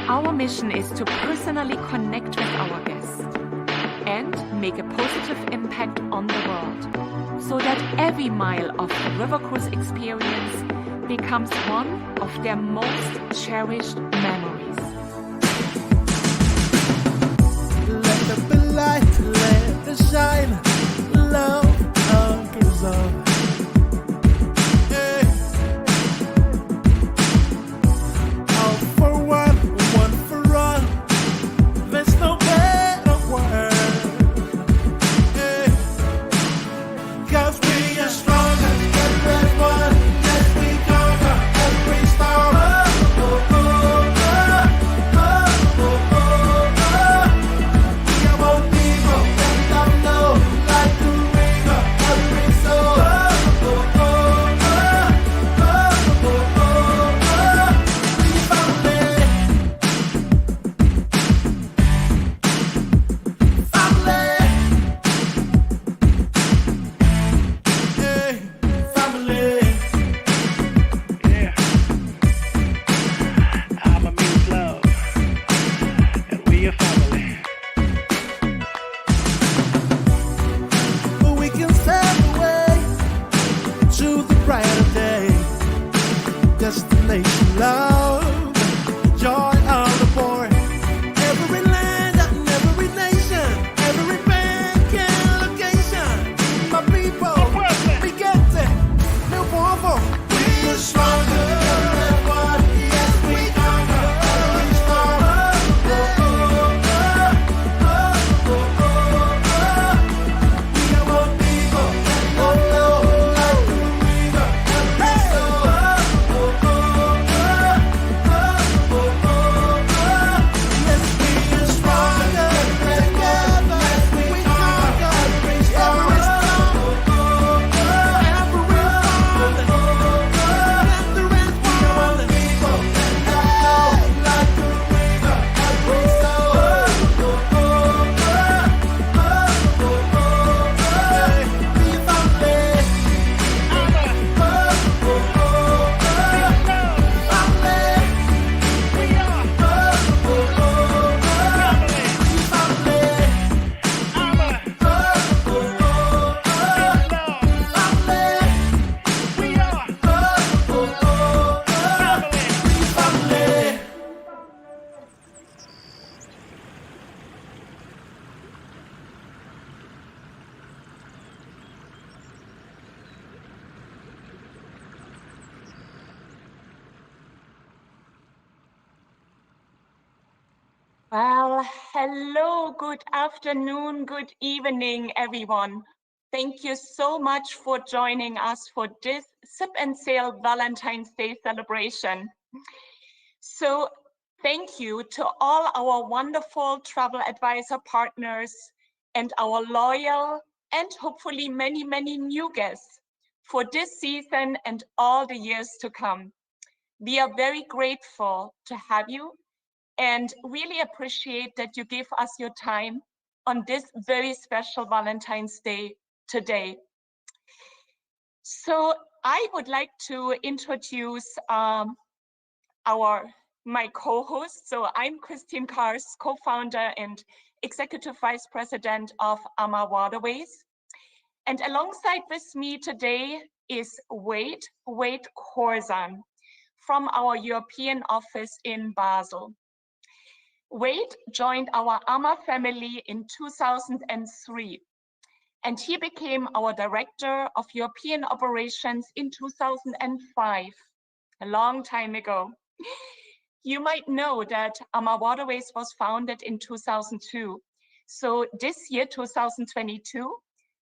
Our mission is to personally connect with our guests and make a positive impact on the world, so that every mile of the river cruise experience becomes one of their most cherished memories. Let there be light, let there shine, love anchors on. All for one, one for all. There's no better word. 'Cause we are stronger together as one. Yes, we conquer every storm. Oh, oh, oh, oh, oh, oh, oh, oh. We are one people that don't know, like the river, every soul. Oh, oh, oh, oh, oh, oh, oh, oh. We family. Hey, family. Yeah. Ama means love, and we a family. We can sail away to the brighter day. Destination love, joy on the board. Every land and every nation, every bank and location. My people, we get it. No more. We're stronger than one. Yes, we conquer every storm. Oh, oh, oh, oh, oh, oh, oh. We are one people that don't know, like the river, every soul. Oh, oh, oh, oh, oh, oh. Yes, we are stronger together. Yes, we conquer every storm. Oh, oh, oh, every storm. Oh, oh, oh, the red one. We are one people that don't know, like the river, every soul. Oh, oh, oh, oh, oh, oh. We family. Well, hello, good afternoon, good evening, everyone. Thank you so much for joining us for this Sip and Sail Valentine's Day celebration. So thank you to all our wonderful travel advisor partners and our loyal and hopefully many, many new guests for this season and all the years to come. We are very grateful to have you and really appreciate that you give us your time on this very special Valentine's Day today. So I would like to introduce my co-host. So I'm Kristin Karst, co-founder and executive vice president of AmaWaterways. And alongside with me today is Wade Korzan from our European office in Basel. Wade joined our AMA family in 2003, and he became our Director of European Operations in 2005, a long time ago. You might know that AmaWaterways was founded in 2002. So this year, 2022,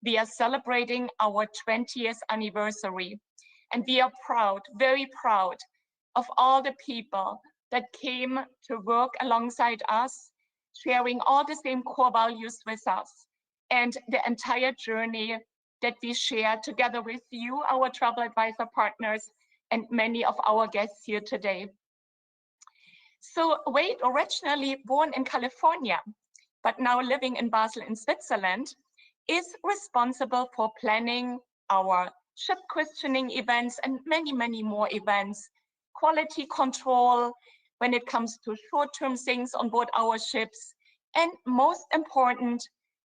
we are celebrating our 20th anniversary. And we are proud, very proud of all the people that came to work alongside us, sharing all the same core values with us, and the entire journey that we share together with you, our travel advisor partners, and many of our guests here today. So Wade, originally born in California, but now living in Basel in Switzerland, is responsible for planning our ship questioning events and many, many more events, quality control, when it comes to short-term things on board our ships, and most important,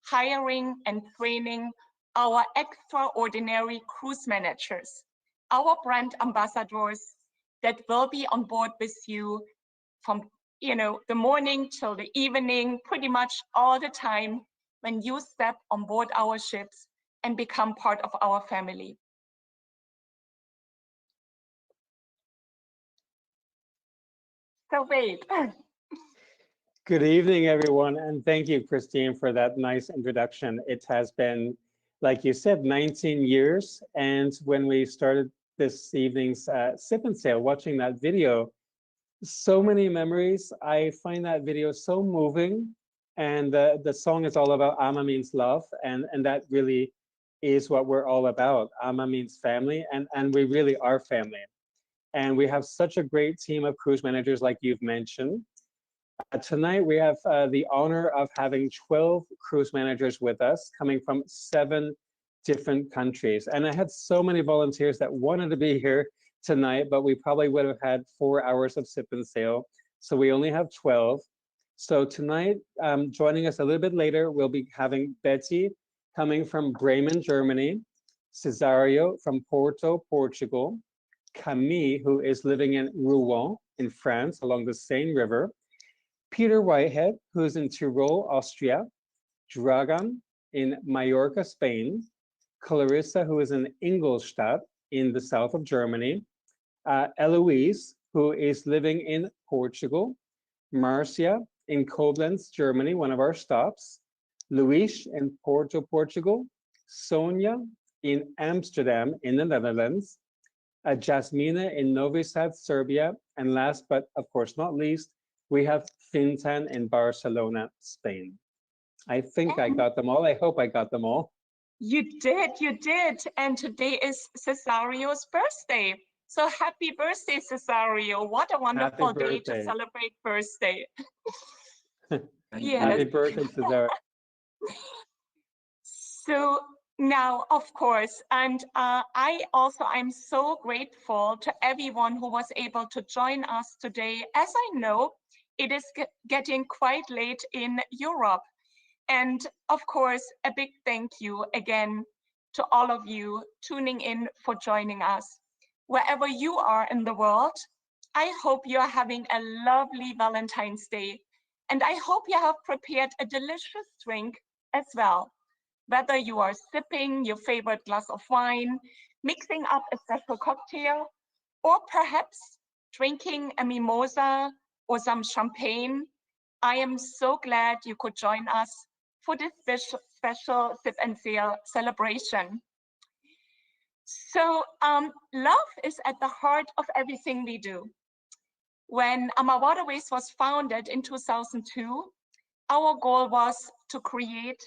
hiring and training our extraordinary cruise managers, our brand ambassadors that will be on board with you from the morning till the evening, pretty much all the time when you step on board our ships and become part of our family. So Wade. Good evening, everyone, and thank you, Kristin, for that nice introduction. It has been, like you said, 19 years, and when we started this evening's Sip and Sail, watching that video, so many memories. I find that video so moving, and the song is all about Ama means love, and that really is what we're all about. Ama means family, and we really are family. And we have such a great team of cruise managers, like you've mentioned. Tonight, we have the honor of having 12 cruise managers with us, coming from 7 different countries. And I had so many volunteers that wanted to be here tonight, but we probably would have had 4 hours of Sip and Sail. So we only have 12. So tonight, joining us a little bit later, we'll be having Betty coming from Bremen, Germany, Cesario from Porto, Portugal, Camille, who is living in Rouen in France along the Seine River, Peter Whitehead, who's in Tyrol, Austria, Dragan in Mallorca, Spain, Clarissa, who is in Ingolstadt in the south of Germany, Eloise, who is living in Portugal, Marcia in Koblenz, Germany, one of our stops, Luis in Porto, Portugal, Sonia in Amsterdam in the Netherlands, Jasmina in Novi Sad, Serbia, and last but of course not least, we have Fintan in Barcelona, Spain. I think I got them all. I hope I got them all. You did. And today is Cesario's birthday. So happy birthday, Cesario. What a wonderful day to celebrate birthday. Yes. Happy birthday, Cesario. So now, of course, and I'm so grateful to everyone who was able to join us today. As I know, it is getting quite late in Europe. And of course, a big thank you again to all of you tuning in for joining us. Wherever you are in the world, I hope you are having a lovely Valentine's Day. And I hope you have prepared a delicious drink as well. Whether you are sipping your favorite glass of wine, mixing up a special cocktail, or perhaps drinking a mimosa or some champagne, I am so glad you could join us for this special Sip and Sail celebration. So love is at the heart of everything we do. When AmaWaterways was founded in 2002, our goal was to create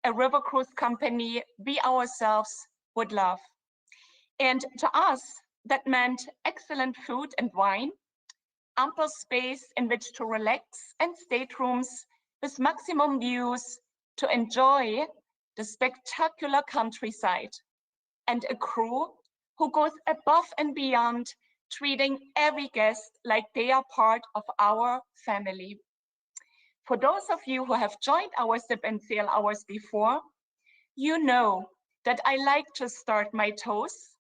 a river cruise company we ourselves would love. And to us, that meant excellent food and wine, ample space in which to relax, and staterooms with maximum views to enjoy the spectacular countryside, and a crew who goes above and beyond, treating every guest like they are part of our family. For those of you who have joined our Sip and Sail hours before, you know that I like to start my toast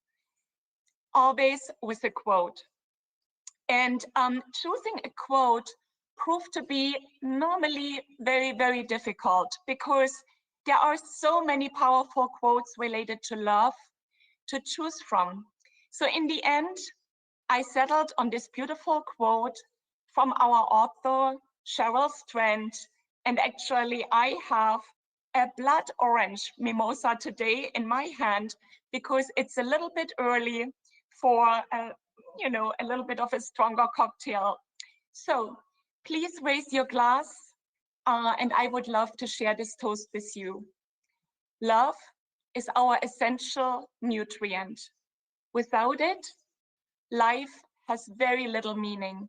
always with a quote. And choosing a quote proved to be normally very, very difficult because there are so many powerful quotes related to love to choose from. So in the end, I settled on this beautiful quote from our author, Cheryl Strand, and actually I have a blood orange mimosa today in my hand because it's a little bit early for a little bit of a stronger cocktail. So please raise your glass and I would love to share this toast with you. Love is our essential nutrient. Without it, life has very little meaning.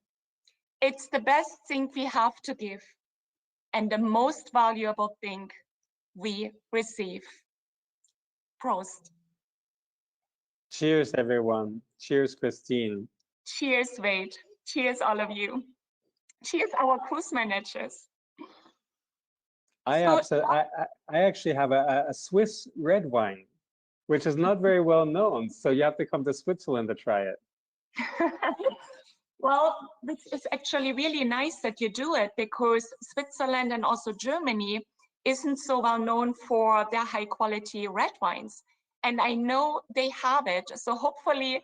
It's the best thing we have to give and the most valuable thing we receive. Prost. Cheers, everyone. Cheers, Kristin. Cheers, Wade. Cheers, all of you. Cheers, our cruise managers. I actually have a Swiss red wine, which is not very well known. So you have to come to Switzerland to try it. Well, this is actually really nice that you do it, because Switzerland and also Germany isn't so well known for their high quality red wines. And I know they have it. So hopefully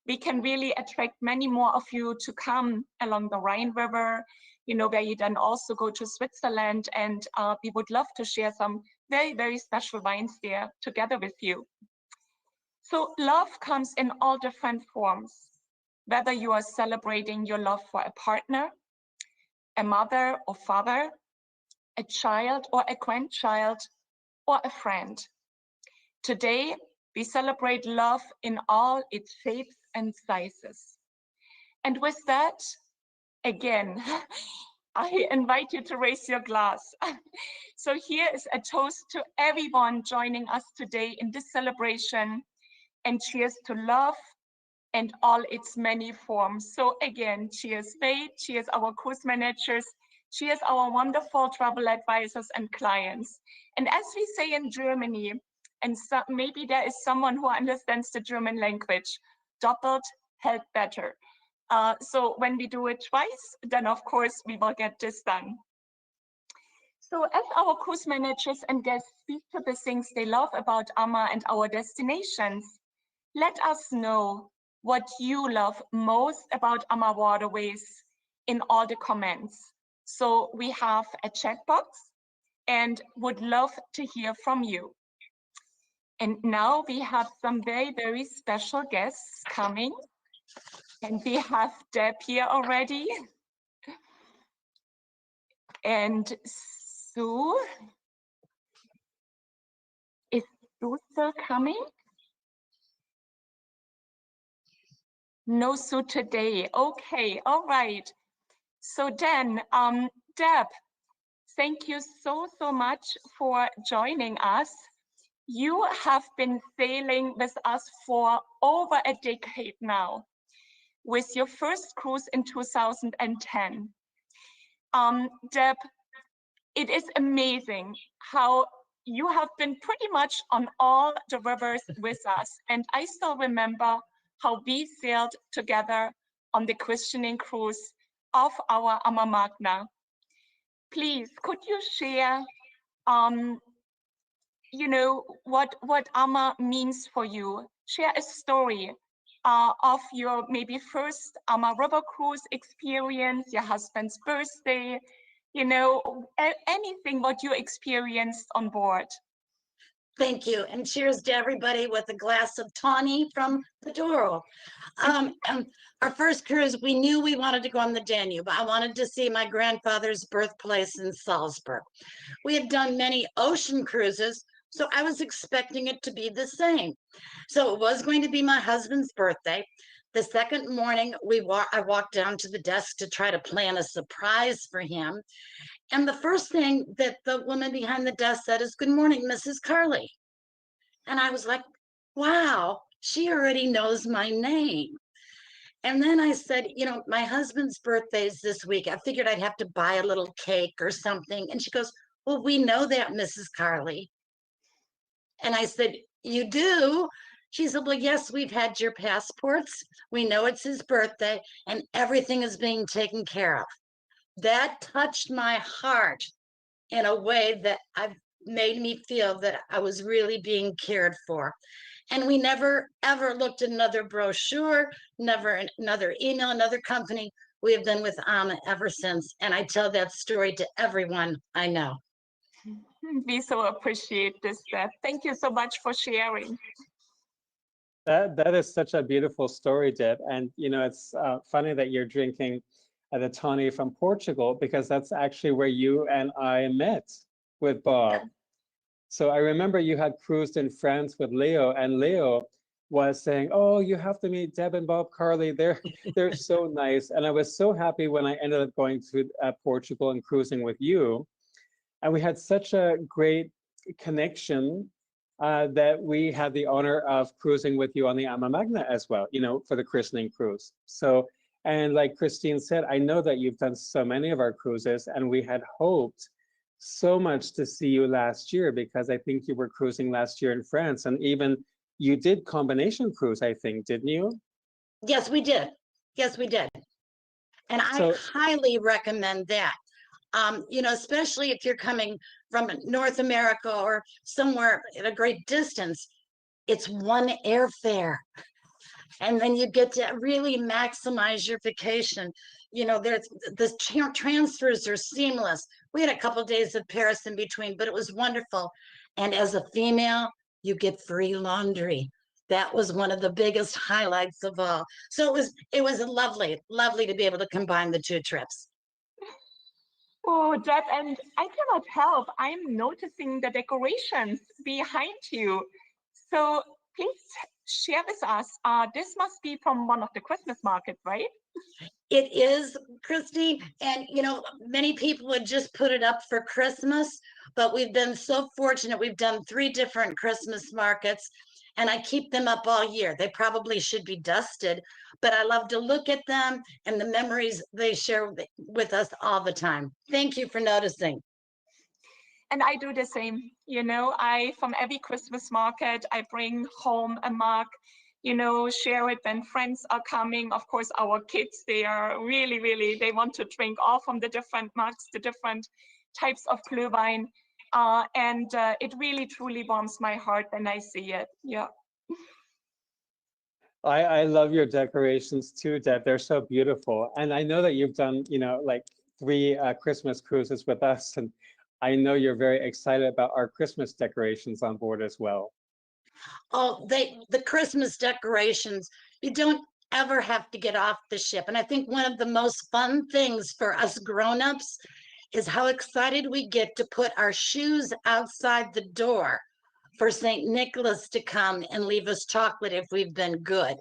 we can really attract many more of you to come along the Rhine River, you know, where you then also go to Switzerland. And we would love to share some very, very special wines there together with you. So love comes in all different forms, whether you are celebrating your love for a partner, a mother or father, a child or a grandchild, or a friend. Today, we celebrate love in all its shapes and sizes. And with that, again, I invite you to raise your glass. So here is a toast to everyone joining us today in this celebration, and cheers to love and all its many forms. So again, cheers Wade, cheers our cruise managers, cheers our wonderful travel advisors and clients. And as we say in Germany, and so maybe there is someone who understands the German language, doppelt hält better. So when we do it twice, then of course we will get this done. So as our cruise managers and guests speak to the things they love about AMA and our destinations, let us know what you love most about AmaWaterways in all the comments. So we have a chat box and would love to hear from you. And now we have some very, very special guests coming. And we have Deb here already. And Sue. Is Sue still coming? No Sue today. Okay, all right. So then, Deb, thank you so much for joining us. You have been sailing with us for over a decade now, with your first cruise in 2010. Deb, it is amazing how you have been pretty much on all the rivers with us. And I still remember how we sailed together on the questioning cruise of our Ama Magna. Please, could you share, you know, what AMA means for you? Share a story of your maybe first AMA River cruise experience, your husband's birthday, you know, anything what you experienced on board. Thank you, and cheers to everybody with a glass of tawny from Bordeaux. Our first cruise, we knew we wanted to go on the Danube. I wanted to see my grandfather's birthplace in Salzburg. We had done many ocean cruises, so I was expecting it to be the same. So it was going to be my husband's birthday. The second morning, I walked down to the desk to try to plan a surprise for him. And the first thing that the woman behind the desk said is, "Good morning, Mrs. Carly." And I was like, wow, she already knows my name. And then I said, you know, my husband's birthday's this week. I figured I'd have to buy a little cake or something. And she goes, "Well, we know that, Mrs. Carly." And I said, "You do?" She said, "Well, yes, we've had your passports. We know it's his birthday and everything is being taken care of." That touched my heart in a way that made me feel that I was really being cared for. And we never, ever looked at another brochure, never another email, another company. We have been with AMA ever since. And I tell that story to everyone I know. We so appreciate this, Deb. Thank you so much for sharing. That is such a beautiful story, Deb. And, you know, it's funny that you're drinking the tawny from Portugal, because that's actually where you and I met with Bob. So I remember you had cruised in France with Leo, and Leo was saying, "Oh, you have to meet Deb and Bob Carly. They're so nice." And I was so happy when I ended up going to Portugal and cruising with you. And we had such a great connection that we had the honor of cruising with you on the Ama Magna as well, you know, for the christening cruise. So And like Christine said, I know that you've done so many of our cruises, and we had hoped so much to see you last year, because I think you were cruising last year in France, and even you did combination cruise, I think, didn't you? Yes, we did. Yes, we did. And I So highly recommend that. You know, especially if you're coming from North America or somewhere at a great distance, it's one airfare. And then you get to really maximize your vacation. You know, there's the transfers are seamless. We had a couple of days of Paris in between, but it was wonderful. And as a female, you get free laundry. That was one of the biggest highlights of all. So it was lovely to be able to combine the two trips. Oh, Deb, and I cannot help. I'm noticing the decorations behind you. So please share with us. This must be from one of the Christmas markets, right? It is, Christy, and you know, many people would just put it up for Christmas, but we've been so fortunate. We've done 3 different Christmas markets, and I keep them up all year. They probably should be dusted, but I love to look at them and the memories they share with us all the time. Thank you for noticing. And I do the same. You know, from every Christmas market, I bring home a mug, you know, share it when friends are coming. Of course, our kids, they are really, they want to drink all from the different mugs, the different types of Glühwein. And it really, truly warms my heart when I see it. Yeah. I love your decorations too, Deb. They're so beautiful. And I know that you've done, you know, like 3 Christmas cruises with us. And I know you're very excited about our Christmas decorations on board as well. Oh, the Christmas decorations, you don't ever have to get off the ship. And I think one of the most fun things for us grown-ups is how excited we get to put our shoes outside the door for St. Nicholas to come and leave us chocolate if we've been good.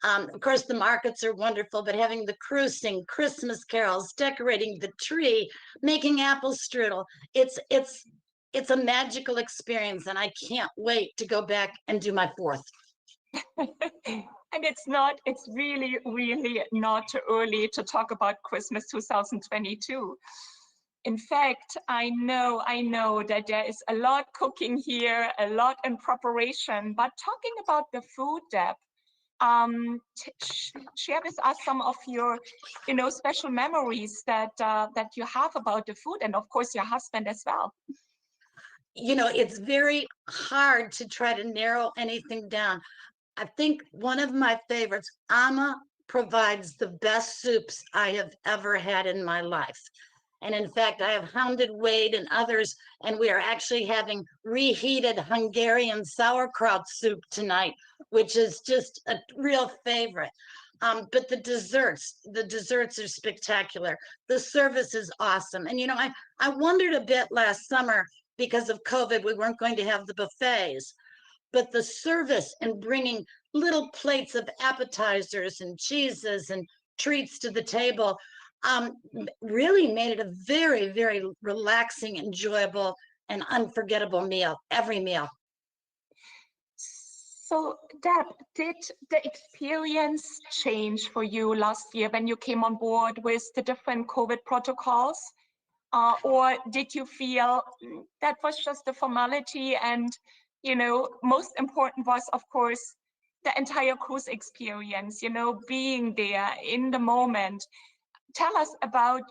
Of course, the markets are wonderful, but having the crew sing Christmas carols, decorating the tree, making apple strudel, it's a magical experience, and I can't wait to go back and do my 4th. And it's really not too early to talk about Christmas 2022. In fact, I know that there is a lot cooking here, a lot in preparation, but talking about the food, Deb, share with us some of your, you know, special memories that you have about the food, and of course your husband as well. You know, it's very hard to try to narrow anything down. I think one of my favorites, Ama provides the best soups I have ever had in my life. And in fact, I have hounded Wade and others, and we are actually having reheated Hungarian sauerkraut soup tonight, which is just a real favorite. But the desserts are spectacular. The service is awesome. And, you know, I wondered a bit last summer, because of COVID, we weren't going to have the buffets, but the service and bringing little plates of appetizers and cheeses and treats to the table really made it a very relaxing, enjoyable, and unforgettable meal, every meal. So Deb, did the experience change for you last year when you came on board with the different COVID protocols? Or did you feel that was just a formality, and, you know, most important was, of course, the entire cruise experience, you know, being there in the moment? Tell us about,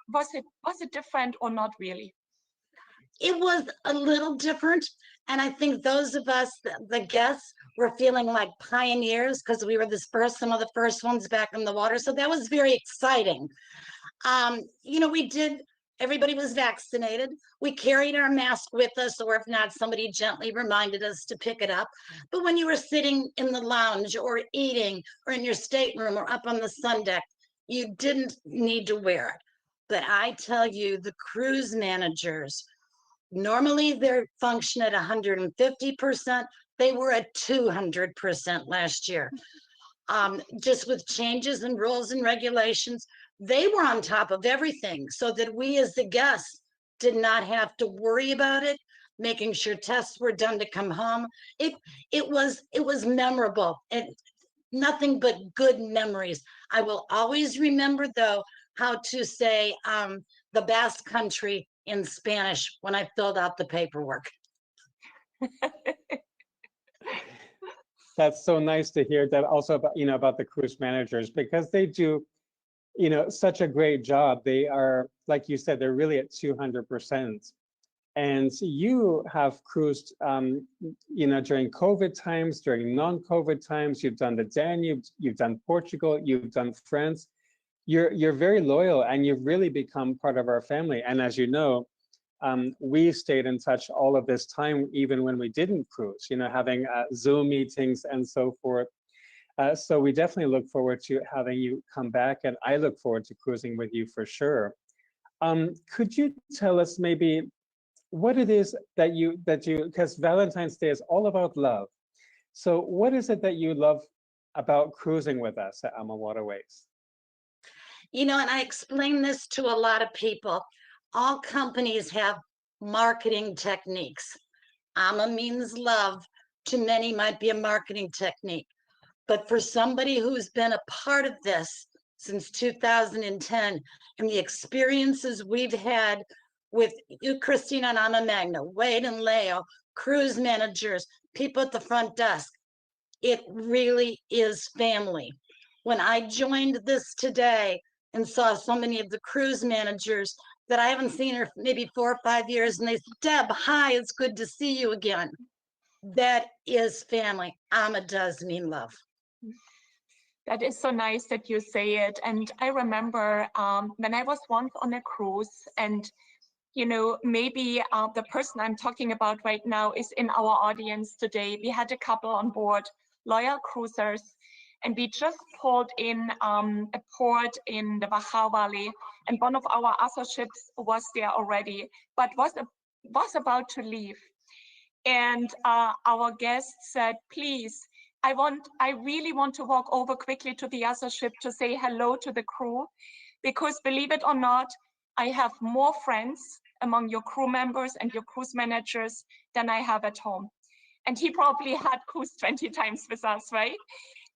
was it different or not really? It was a little different. And I think those of us, the guests, were feeling like pioneers because we were some of the first ones back in the water. So that was very exciting. You know, everybody was vaccinated. We carried our mask with us, or if not, somebody gently reminded us to pick it up. But when you were sitting in the lounge or eating or in your stateroom or up on the sun deck, you didn't need to wear it. But I tell you, the cruise managers, normally they function at 150%. They were at 200% last year. Just with changes in rules and regulations, they were on top of everything so that we as the guests did not have to worry about it, making sure tests were done to come home. It was memorable. And nothing but good memories. I will always remember, though, how to say the Basque Country in Spanish when I filled out the paperwork. That's so nice to hear that also about, about the cruise managers, because they do, such a great job. They are, like you said, they're really at 200%. And you have cruised, during COVID times, during non-COVID times. You've done the Danube, you've done Portugal, you've done France. You're very loyal, and you've really become part of our family. And as you know, we stayed in touch all of this time, even when we didn't cruise, having Zoom meetings and so forth. So we definitely look forward to having you come back, and I look forward to cruising with you for sure. Could you tell us maybe what it is that you, because Valentine's Day is all about love. So what is it that you love about cruising with us at AmaWaterways? And I explain this to a lot of people. All companies have marketing techniques. Ama means love. To many might be a marketing technique. But for somebody who's been a part of this since 2010, and the experiences we've had with you, Kristin, on Ama Magna, Wade and Leo, cruise managers, people at the front desk, it really is family. When I joined this today and saw so many of the cruise managers that I haven't seen her maybe 4 or 5 years, and they said, Deb, hi, it's good to see you again. That is family. Ama does mean love. That is so nice that you say it. And I remember when I was once on a cruise, and maybe the person I'm talking about right now is in our audience today. We had a couple on board, loyal cruisers, and we just pulled in a port in the Baja Valley, and one of our other ships was there already, but was about to leave. And our guest said, please, I really want to walk over quickly to the other ship to say hello to the crew, because believe it or not, I have more friends among your crew members and your cruise managers than I have at home. And he probably had cruised 20 times with us, right?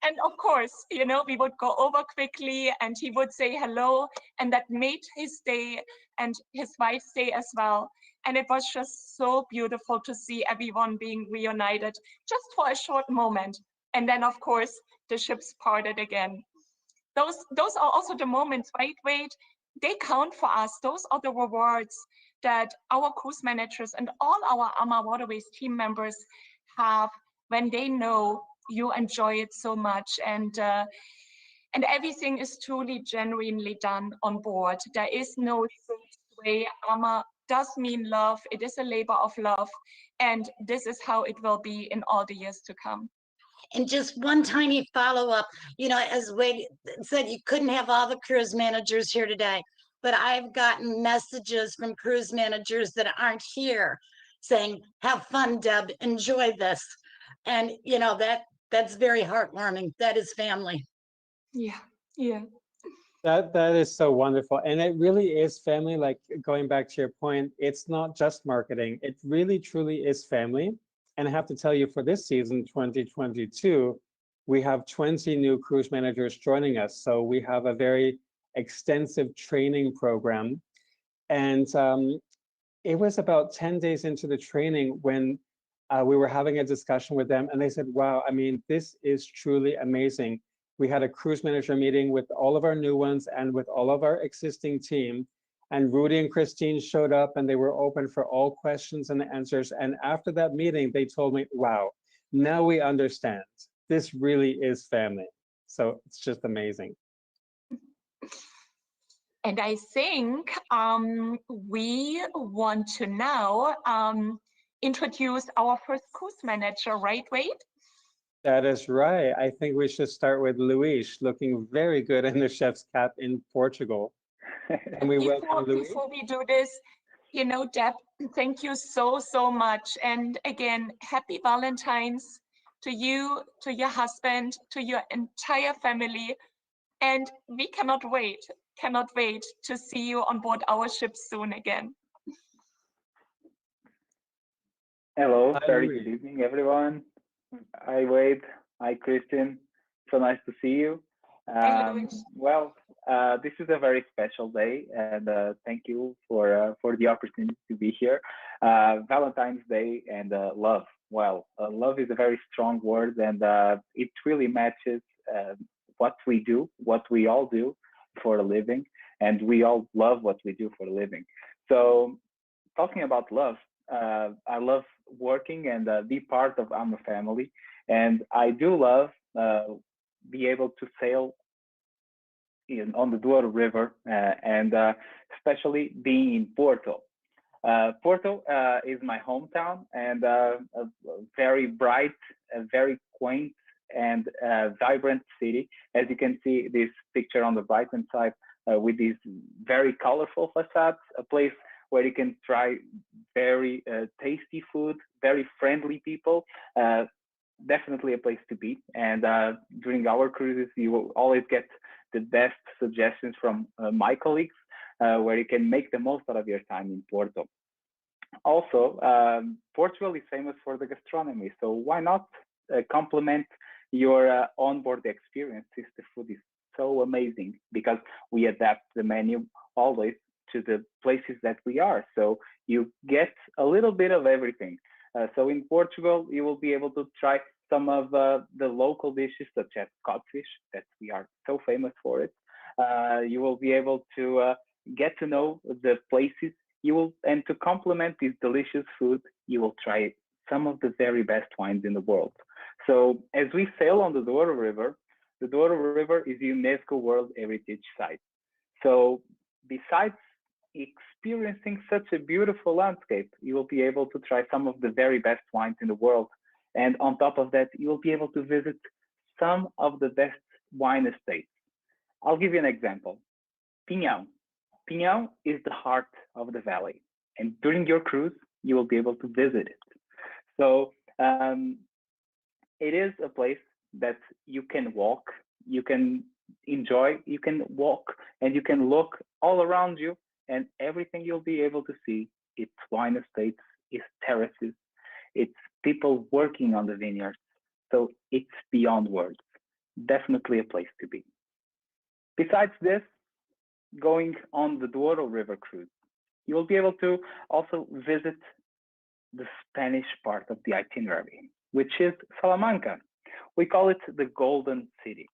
And of course, we would go over quickly and he would say hello, and that made his day and his wife's day as well. And it was just so beautiful to see everyone being reunited just for a short moment. And then of course, the ships parted again. Those are also the moments, right, Wade? They count for us. Those are the rewards that our cruise managers and all our AmaWaterways team members have when they know you enjoy it so much, and everything is truly genuinely done on board. There is no way. Ama does mean love. It is a labor of love, and this is how it will be in all the years to come. And just one tiny follow-up, as Wade said, you couldn't have all the cruise managers here today, but I've gotten messages from cruise managers that aren't here saying, have fun, Deb, enjoy this. And that's very heartwarming. That is family. Yeah, yeah. That is so wonderful. And it really is family. Like, going back to your point, it's not just marketing. It really, truly is family. And I have to tell you, for this season, 2022, we have 20 new cruise managers joining us. So we have a very extensive training program. And it was about 10 days into the training when we were having a discussion with them, and they said, wow, I mean, this is truly amazing. We had a cruise manager meeting with all of our new ones and with all of our existing team. And Rudy and Kristin showed up, and they were open for all questions and answers. And after that meeting, they told me, wow, now we understand. This really is family. So it's just amazing. And I think we want to now introduce our first cruise manager, right, Wade? That is right. I think we should start with Luis, looking very good in the chef's cap in Portugal. And we welcome Luis. Before we do this, Deb, thank you so, so much. And again, happy Valentine's to you, to your husband, to your entire family. And we cannot wait to see you on board our ship soon again. Hello, Hi, very Luis. good evening, everyone. Hi, Wade. Hi, Kristin. So nice to see you. Hi, Louis. Well, this is a very special day, and thank you for the opportunity to be here. Valentine's Day and love. Well, love is a very strong word, and it really matches what we do, what we all do for a living, and we all love what we do for a living. So, talking about love, I love working and be part of Ama family, and I do love be able to sail on the Douro River, and especially being in Porto. Porto is my hometown, and a very bright, a very quaint, and vibrant city. As you can see, this picture on the right hand side with these very colorful facades, a place where you can try very tasty food, very friendly people. Definitely a place to be. And during our cruises, you will always get the best suggestions from my colleagues, where you can make the most out of your time in Porto. Also, Portugal is famous for the gastronomy, so why not complement your onboard experience since the food is so amazing, because we adapt the menu always to the places that we are. So you get a little bit of everything. So in Portugal, you will be able to try some of the local dishes, such as codfish, that we are so famous for it. You will be able to get to know the places. And to complement this delicious food, you will try some of the very best wines in the world. So as we sail on the Douro River is UNESCO World Heritage Site. So besides experiencing such a beautiful landscape, you will be able to try some of the very best wines in the world. And on top of that, you will be able to visit some of the best wine estates. I'll give you an example. Pinhão. Pinhão is the heart of the valley. And during your cruise, you will be able to visit it. So it is a place that you can walk, you can enjoy, you can walk, and you can look all around you, and everything you'll be able to see, it's wine estates, it's terraces, it's people working on the vineyards. So it's beyond words. Definitely a place to be. Besides this, going on the Douro River cruise, you will be able to also visit the Spanish part of the itinerary, which is Salamanca. We call it the Golden City.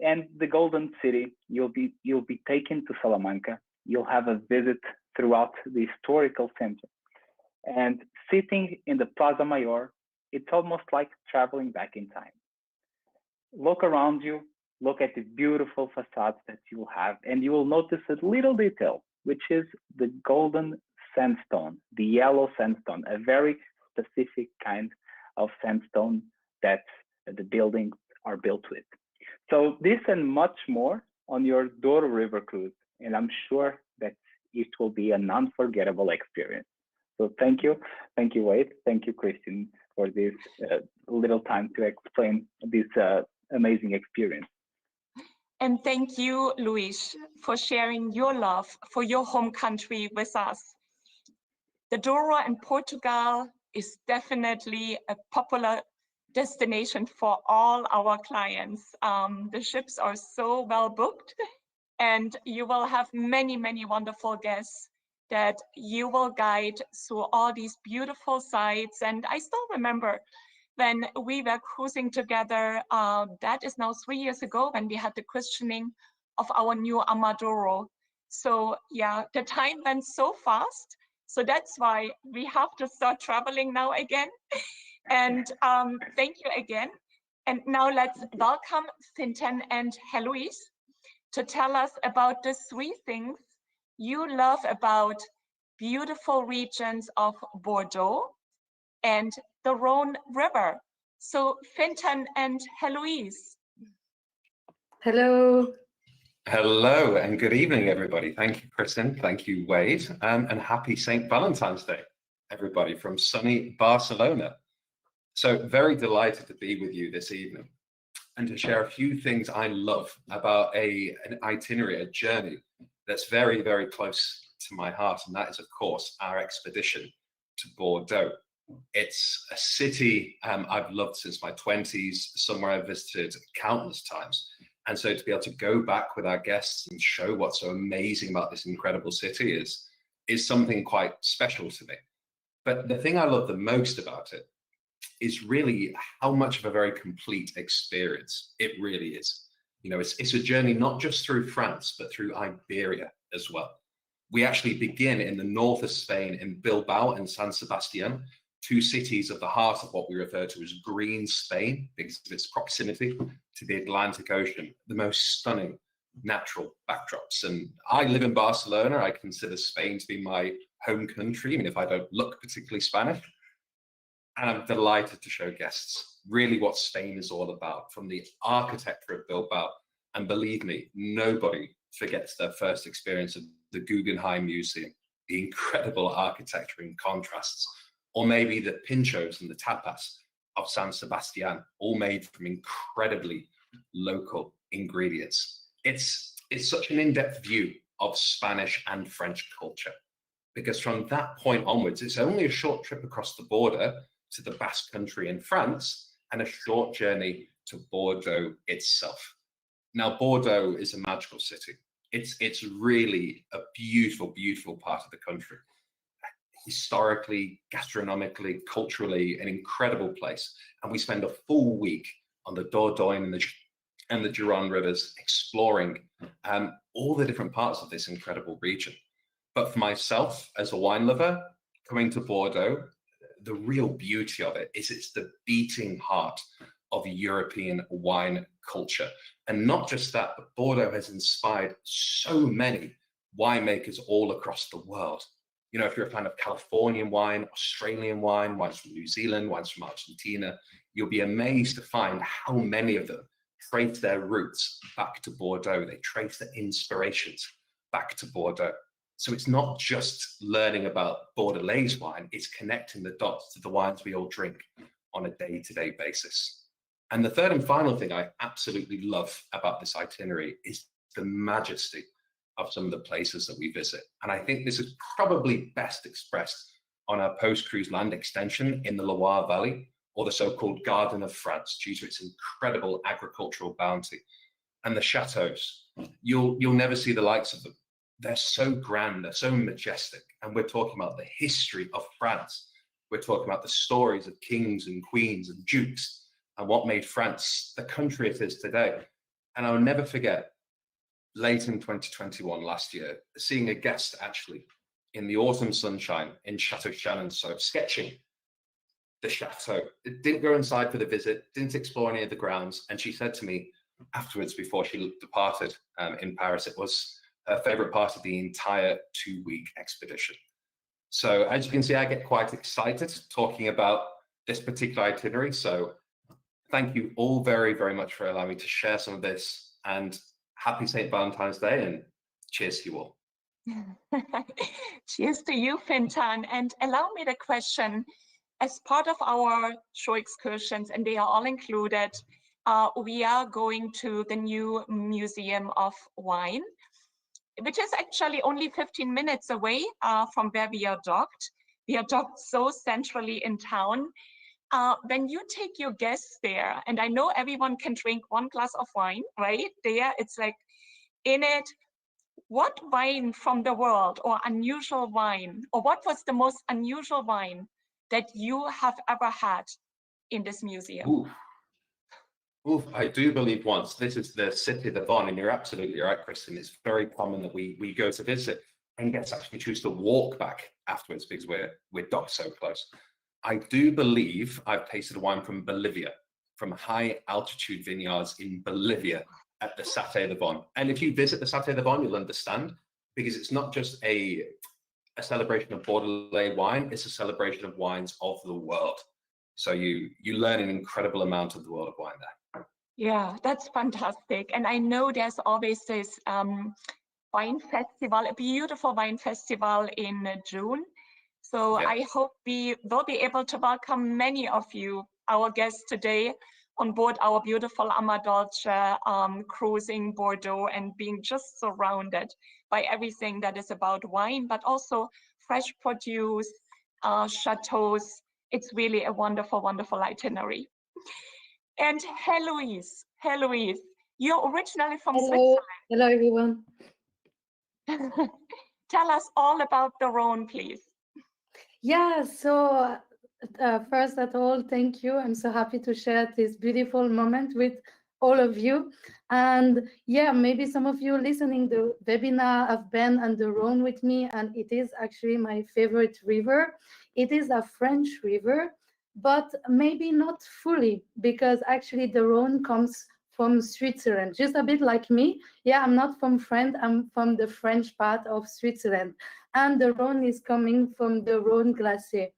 And the Golden City, you'll be taken to Salamanca. You'll have a visit throughout the historical center. And sitting in the Plaza Mayor, it's almost like traveling back in time. Look around you, look at the beautiful facades that you will have, and you will notice a little detail, which is the golden sandstone, the yellow sandstone, a very specific kind of sandstone that the buildings are built with. So this and much more on your Douro River cruise, and I'm sure that it will be an unforgettable experience. So thank you, Wade, thank you, Kristin, for this little time to explain this amazing experience. And thank you, Luis, for sharing your love for your home country with us. The Douro in Portugal is definitely a popular destination for all our clients. The ships are so well booked, and you will have many, many wonderful guests that you will guide through all these beautiful sites. And I still remember when we were cruising together, that is now 3 years ago, when we had the christening of our new AmaDouro. So yeah, the time went so fast. So that's why we have to start traveling now again. And thank you again. And now let's welcome Fintan and Heloise to tell us about the 3 things you love about beautiful regions of Bordeaux and the Rhone River. So Fintan and Heloise. Hello. Hello and good evening, everybody. Thank you, Kristin. Thank you, Wade. And happy St. Valentine's Day, everybody, from sunny Barcelona. So very delighted to be with you this evening and to share a few things I love about an itinerary, a journey that's very, very close to my heart. And that is, of course, our expedition to Bordeaux. It's a city I've loved since my 20s, somewhere I've visited countless times. And so to be able to go back with our guests and show what's so amazing about this incredible city is something quite special to me. But the thing I love the most about it is really how much of a very complete experience it really is. You know, it's a journey not just through France, but through Iberia as well. We actually begin in the north of Spain in Bilbao and San Sebastian, two cities at the heart of what we refer to as green Spain because of its proximity to the Atlantic Ocean, the most stunning natural backdrops. And I live in Barcelona. I consider Spain to be my home country, even if I don't look particularly Spanish. And I'm delighted to show guests really what Spain is all about, from the architecture of Bilbao. And believe me, nobody forgets their first experience of the Guggenheim Museum, the incredible architecture and contrasts, or maybe the pinchos and the tapas of San Sebastian, all made from incredibly local ingredients. It's such an in-depth view of Spanish and French culture, because from that point onwards, it's only a short trip across the border to the Basque Country in France and a short journey to Bordeaux itself. Now, Bordeaux is a magical city. It's really a beautiful, beautiful part of the country. Historically, gastronomically, culturally, an incredible place. And we spend a full week on the Dordogne and the Gironde rivers exploring all the different parts of this incredible region. But for myself, as a wine lover, coming to Bordeaux, the real beauty of it is it's the beating heart of European wine culture. And not just that, but Bordeaux has inspired so many winemakers all across the world. You know, if you're a fan of Californian wine, Australian wine, wines from New Zealand, wines from Argentina, you'll be amazed to find how many of them trace their roots back to Bordeaux. They trace their inspirations back to Bordeaux. So it's not just learning about Bordelaise wine, it's connecting the dots to the wines we all drink on a day-to-day basis. And the third and final thing I absolutely love about this itinerary is the majesty of some of the places that we visit. And I think this is probably best expressed on our post-cruise land extension in the Loire Valley, or the so-called Garden of France, due to its incredible agricultural bounty. And the chateaus, you'll never see the likes of them. They're so grand, they're so majestic. And we're talking about the history of France. We're talking about the stories of kings and queens and dukes and what made France the country it is today. And I'll never forget, late in 2021, last year, seeing a guest actually in the autumn sunshine in Chateau Chalonceau, sketching the chateau. It didn't go inside for the visit, didn't explore any of the grounds. And she said to me afterwards, before she departed in Paris, it was her favorite part of the entire 2-week expedition. So as you can see, I get quite excited talking about this particular itinerary. So thank you all very, very much for allowing me to share some of this, and happy St. Valentine's Day, and cheers to you all. Cheers to you, Fintan. And allow me the question, as part of our show excursions, and they are all included, we are going to the new Museum of Wine, which is actually only 15 minutes away from where we are docked. We are docked so centrally in town. When you take your guests there, and I know everyone can drink 1 glass of wine, right? There, it's like, in it, what wine from the world, or unusual wine, or what was the most unusual wine that you have ever had in this museum? Oof, I do believe once. This is the City of the Bon, and you're absolutely right, Kristin. It's very common that we go to visit and guests actually choose to walk back afterwards because we're docked so close. I do believe I've tasted wine from Bolivia, from high altitude vineyards in Bolivia at the Cité de Bon. And if you visit the Cité de Bon, you'll understand, because it's not just a celebration of Bordelais wine, it's a celebration of wines of the world. So you learn an incredible amount of the world of wine there. Yeah, that's fantastic. And I know there's always this wine festival, a beautiful wine festival in June. So yeah. I hope we will be able to welcome many of you, our guests today, on board our beautiful AmaDolce cruising Bordeaux, and being just surrounded by everything that is about wine, but also fresh produce, chateaus, it's really a wonderful, wonderful itinerary. And Heloise, you're originally from Hello, hello everyone. Switzerland. Tell us all about the Rhone, please. Yeah, so first of all, thank you. I'm so happy to share this beautiful moment with all of you. And yeah, maybe some of you listening to the webinar have been on the Rhone with me, and it is actually my favorite river. It is a French river, but maybe not fully, because actually the Rhone comes from Switzerland, just a bit like me. Yeah, I'm not from France, I'm from the French part of Switzerland. And the Rhone is coming from the Rhone Glacier.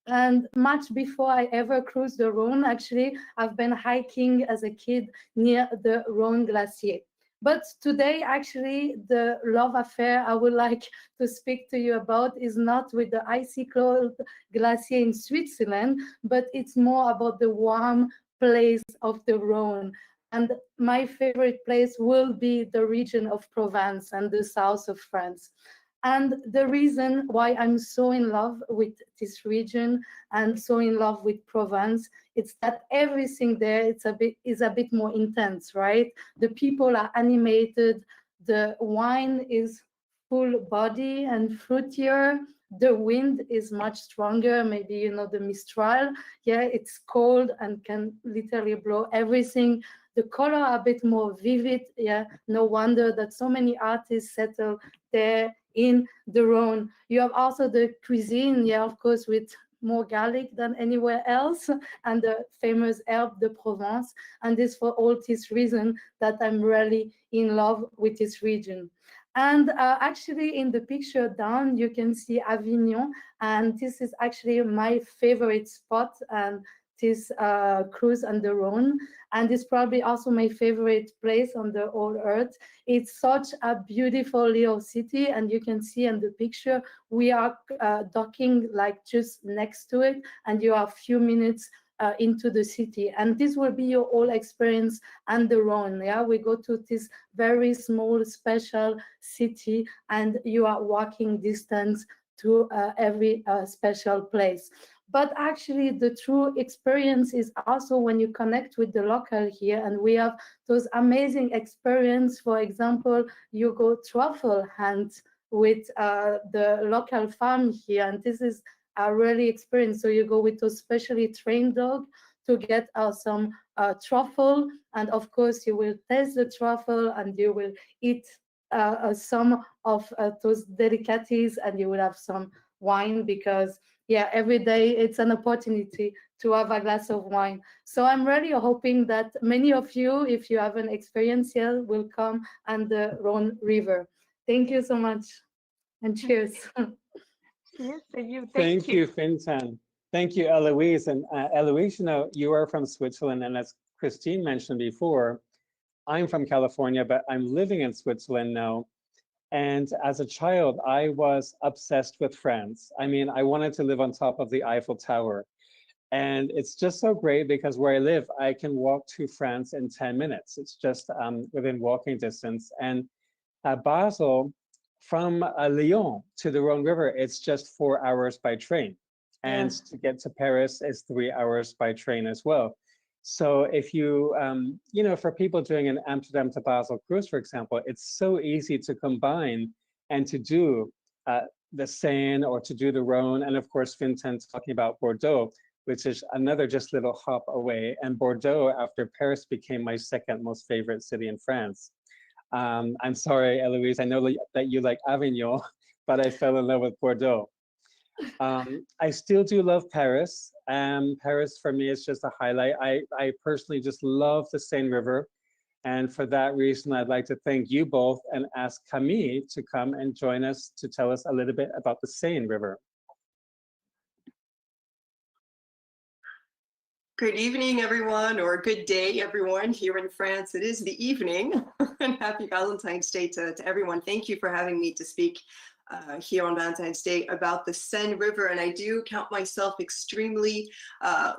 And much before I ever cruised the Rhone, actually, I've been hiking as a kid near the Rhone Glacier. But today, actually, the love affair I would like to speak to you about is not with the icy cold glacier in Switzerland, but it's more about the warm place of the Rhone. And my favorite place will be the region of Provence and the south of France. And the reason why I'm so in love with this region and so in love with Provence, it's that everything there is a bit more intense, right? The people are animated, the wine is full body and fruitier, the wind is much stronger, maybe you know the Mistral. Yeah, it's cold and can literally blow everything. The color are a bit more vivid. Yeah, no wonder that so many artists settle there in the Rhone. You have also the cuisine, yeah, of course, with more garlic than anywhere else, and the famous herb de Provence. And this for all this reason that I'm really in love with this region. And actually in the picture down, you can see Avignon, and this is actually my favorite spot, and this cruise on the Rhone, and it's probably also my favorite place on the whole earth. It's such a beautiful little city, and you can see in the picture we are docking like just next to it, and you are a few minutes into the city, and this will be your whole experience on the Rhone. Yeah, we go to this very small special city, and you are walking distance to every special place. But actually, the true experience is also when you connect with the local here, and we have those amazing experience. For example, you go truffle hunt with the local farm here, and this is a really experience. So you go with those specially trained dog to get some truffle, and of course you will taste the truffle, and you will eat some of those delicacies, and you will have some wine, because yeah, every day it's an opportunity to have a glass of wine. So I'm really hoping that many of you, if you haven't experienced yet, will come on the Rhone River. Thank you so much, and cheers. Cheers to you. Thank you, Fintan. Thank you, Eloise. And Eloise, you know, you are from Switzerland, and as Christine mentioned before, I'm from California, but I'm living in Switzerland now. And as a child, I was obsessed with France. I mean, I wanted to live on top of the Eiffel Tower. And it's just so great because where I live, I can walk to France in 10 minutes. It's just within walking distance. And Basel, from Lyon to the Rhone River, it's just 4 hours by train. And to get to Paris is 3 hours by train as well. So if you, you know, for people doing an Amsterdam to Basel cruise, for example, it's so easy to combine and to do the Seine or to do the Rhone. And of course, Fintan talking about Bordeaux, which is another just little hop away. And Bordeaux, after Paris, became my second most favorite city in France. I'm sorry, Eloise, I know that you like Avignon, but I fell in love with Bordeaux. I still do love Paris. Paris for me is just a highlight. I personally just love the Seine River. And for that reason, I'd like to thank you both and ask Camille to come and join us to tell us a little bit about the Seine River. Good evening, everyone, or good day, everyone. Here in France, it is the evening. And happy Valentine's Day to everyone. Thank you for having me to speak here on Valentine's Day about the Seine River, and I do count myself extremely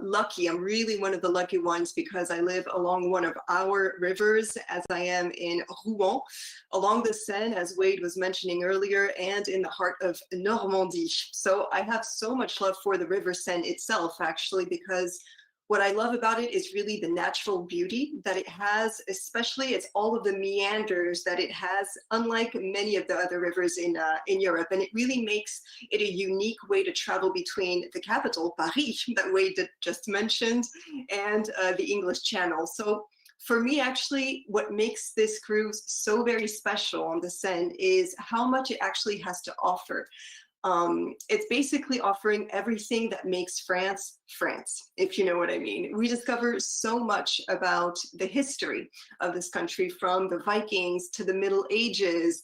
lucky. I'm really one of the lucky ones because I live along one of our rivers, as I am in Rouen, along the Seine, as Wade was mentioning earlier, and in the heart of Normandy. So I have so much love for the River Seine itself, actually, because what I love about it is really the natural beauty that it has, especially it's all of the meanders that it has, unlike many of the other rivers in Europe. And it really makes it a unique way to travel between the capital, Paris, that Wade just mentioned, and the English Channel. So for me, actually, what makes this cruise so very special on the Seine is how much it actually has to offer. It's basically offering everything that makes France, France, if you know what I mean. We discover so much about the history of this country, from the Vikings to the Middle Ages.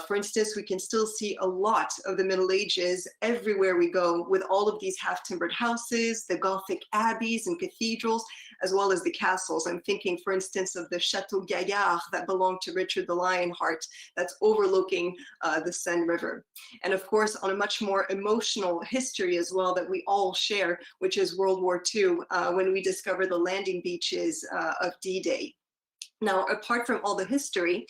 For instance, we can still see a lot of the Middle Ages everywhere we go, with all of these half-timbered houses, the Gothic abbeys and cathedrals, as well as the castles. I'm thinking, for instance, of the Chateau Gaillard that belonged to Richard the Lionheart, that's overlooking the Seine River. And of course, on a much more emotional history as well that we all share, which is World War II, when we discover the landing beaches of D-Day. Now, apart from all the history,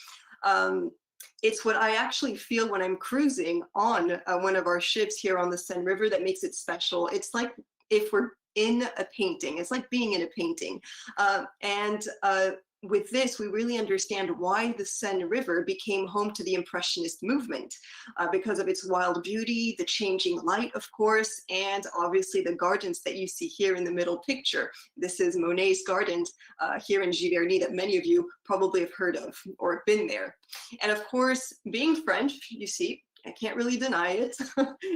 it's what I actually feel when I'm cruising on one of our ships here on the Seine River that makes it special. It's like if we're in a painting. It's like being in a painting. With this, we really understand why the Seine River became home to the Impressionist movement, because of its wild beauty, the changing light, of course, and obviously the gardens that you see here in the middle picture. This is Monet's garden here in Giverny that many of you probably have heard of or been there. And of course, being French, you see, I can't really deny it.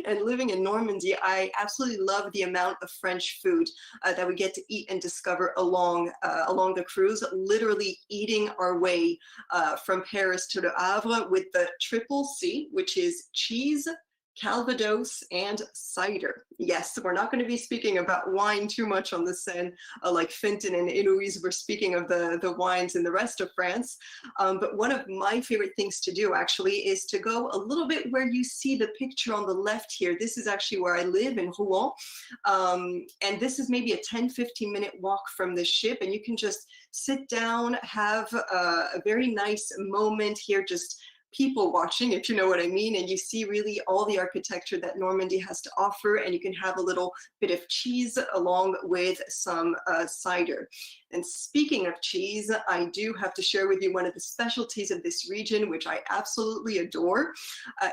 And living in Normandy, I absolutely love the amount of French food that we get to eat and discover along the cruise, literally eating our way from Paris to Le Havre with the triple C, which is cheese, Calvados, and cider. Yes, we're not going to be speaking about wine too much on the Seine, like Fintan and Héloïse were speaking of the wines in the rest of France. But one of my favorite things to do actually is to go a little bit where you see the picture on the left here. This is actually where I live in Rouen. And this is maybe a 10-15 minute walk from the ship, and you can just sit down, have a very nice moment here, just people watching, if you know what I mean, and you see really all the architecture that Normandy has to offer, and you can have a little bit of cheese along with some cider. And speaking of cheese, I do have to share with you one of the specialties of this region, which I absolutely adore.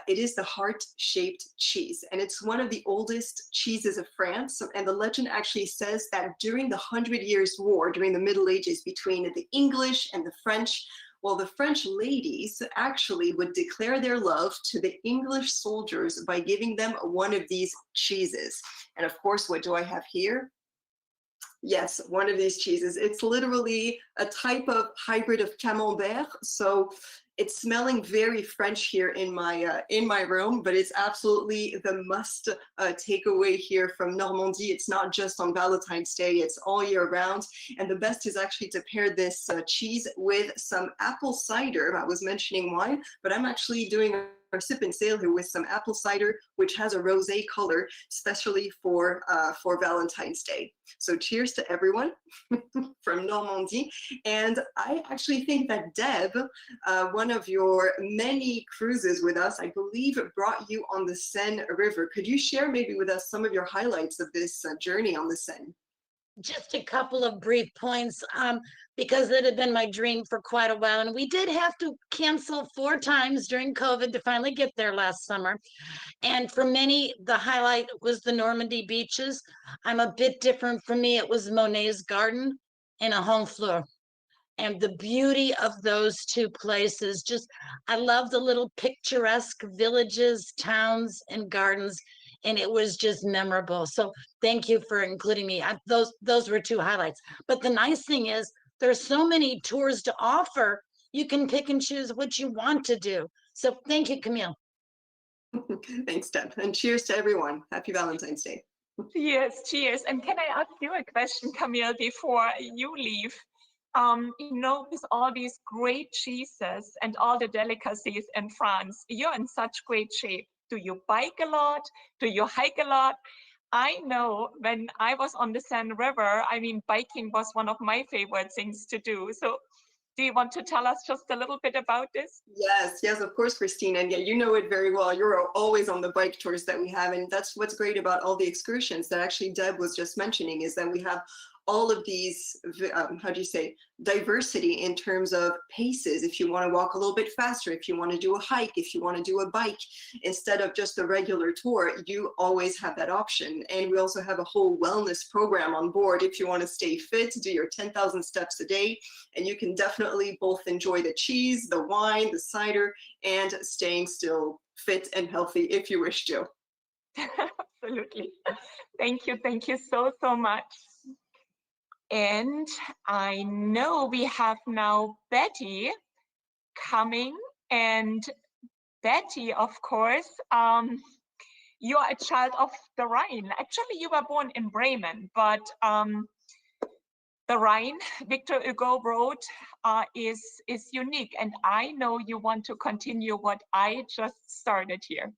It is the heart-shaped cheese, and it's one of the oldest cheeses of France. And the legend actually says that during the 100 Years' War, during the Middle Ages between the English and the French, well, the French ladies actually would declare their love to the English soldiers by giving them one of these cheeses. And of course, what do I have here? Yes, one of these cheeses. It's literally a type of hybrid of camembert. So it's smelling very French here in my room, but it's absolutely the must takeaway here from Normandy. It's not just on Valentine's Day, it's all year round. And the best is actually to pair this cheese with some apple cider. I was mentioning wine, but I'm actually doing our sip and sail here with some apple cider, which has a rosé color, especially for Valentine's Day. So cheers to everyone from Normandy. And I actually think that Deb, one of your many cruises with us, I believe brought you on the Seine River. Could you share maybe with us some of your highlights of this journey on the Seine? Just a couple of brief points, because it had been my dream for quite a while, and we did have to cancel 4 times during COVID to finally get there last summer. And for many, the highlight was the Normandy beaches. I'm a bit different. For me, it was Monet's garden and a Honfleur. And the beauty of those two places, just, I love the little picturesque villages, towns, and gardens. And it was just memorable. So thank you for including me. Those were 2 highlights. But the nice thing is there's so many tours to offer. You can pick and choose what you want to do. So thank you, Camille. Thanks, Deb. And cheers to everyone. Happy Valentine's Day. Yes, cheers. And can I ask you a question, Camille, before you leave? With all these great cheeses and all the delicacies in France, you're in such great shape. Do you bike a lot? Do you hike a lot? I know when I was on the Seine River, I mean, biking was one of my favorite things to do. So do you want to tell us just a little bit about this? Yes, yes, of course, Christine. And yeah, you know it very well. You're always on the bike tours that we have. And that's what's great about all the excursions that actually Deb was just mentioning, is that we have all of these, how do you say, diversity in terms of paces. If you want to walk a little bit faster, if you want to do a hike, if you want to do a bike, instead of just a regular tour, you always have that option. And we also have a whole wellness program on board if you want to stay fit, do your 10,000 steps a day. And you can definitely both enjoy the cheese, the wine, the cider, and staying still fit and healthy if you wish to. Absolutely. Thank you so much. And I know we have now Betty coming, and Betty, of course, you are a child of the Rhine. Actually, you were born in Bremen, but the Rhine, Victor Hugo wrote, is unique. And I know you want to continue what I just started here.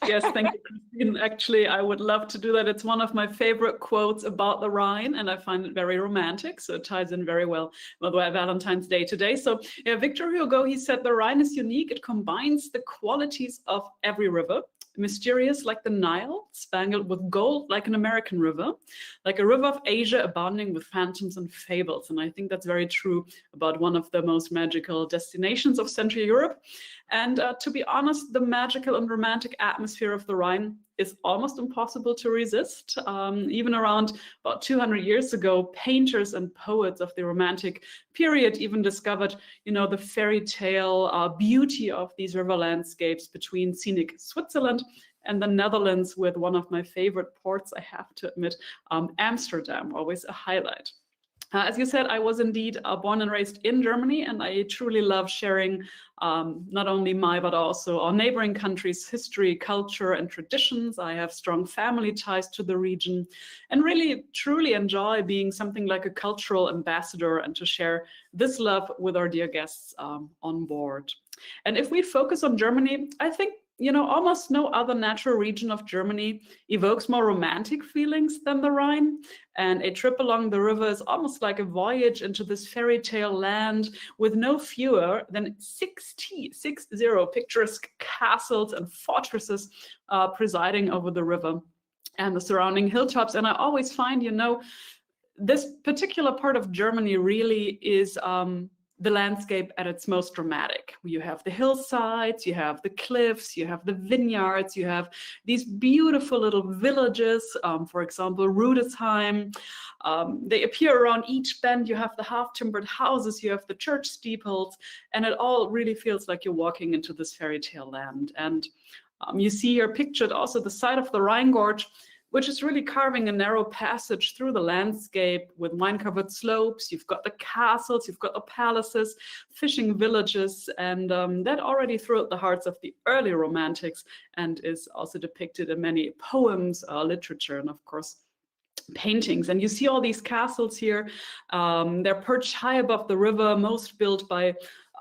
Yes, thank you, Christine. Actually, I would love to do that. It's one of my favorite quotes about the Rhine, and I find it very romantic. So it ties in very well with Valentine's Day today. So yeah, Victor Hugo, he said, the Rhine is unique. It combines the qualities of every river. Mysterious like the Nile, spangled with gold like an American river, like a river of Asia abounding with phantoms and fables. And I think that's very true about one of the most magical destinations of Central Europe. And to be honest, the magical and romantic atmosphere of the Rhine is almost impossible to resist. Even around about 200 years ago, painters and poets of the Romantic period even discovered, you know, the fairy tale beauty of these river landscapes between scenic Switzerland and the Netherlands, with one of my favorite ports, I have to admit, Amsterdam, always a highlight. As you said, I was indeed born and raised in Germany, and I truly love sharing not only my, but also our neighboring countries' history, culture, and traditions. I have strong family ties to the region and really, truly enjoy being something like a cultural ambassador and to share this love with our dear guests on board. And if we focus on Germany, I think, you know, almost no other natural region of Germany evokes more romantic feelings than the Rhine. And a trip along the river is almost like a voyage into this fairy tale land with no fewer than 60 picturesque castles and fortresses presiding over the river and the surrounding hilltops. And I always find, you know, this particular part of Germany really is the landscape at its most dramatic. You have the hillsides, you have the cliffs, you have the vineyards, you have these beautiful little villages, for example, Rudesheim. They appear around each bend. You have the half-timbered houses, you have the church steeples, and it all really feels like you're walking into this fairy tale land. And you see here pictured also the side of the Rhine Gorge, which is really carving a narrow passage through the landscape with wine-covered slopes. You've got the castles, you've got the palaces, fishing villages, and that already thrilled the hearts of the early Romantics and is also depicted in many poems, literature, and of course, paintings. And you see all these castles here. They're perched high above the river, most built by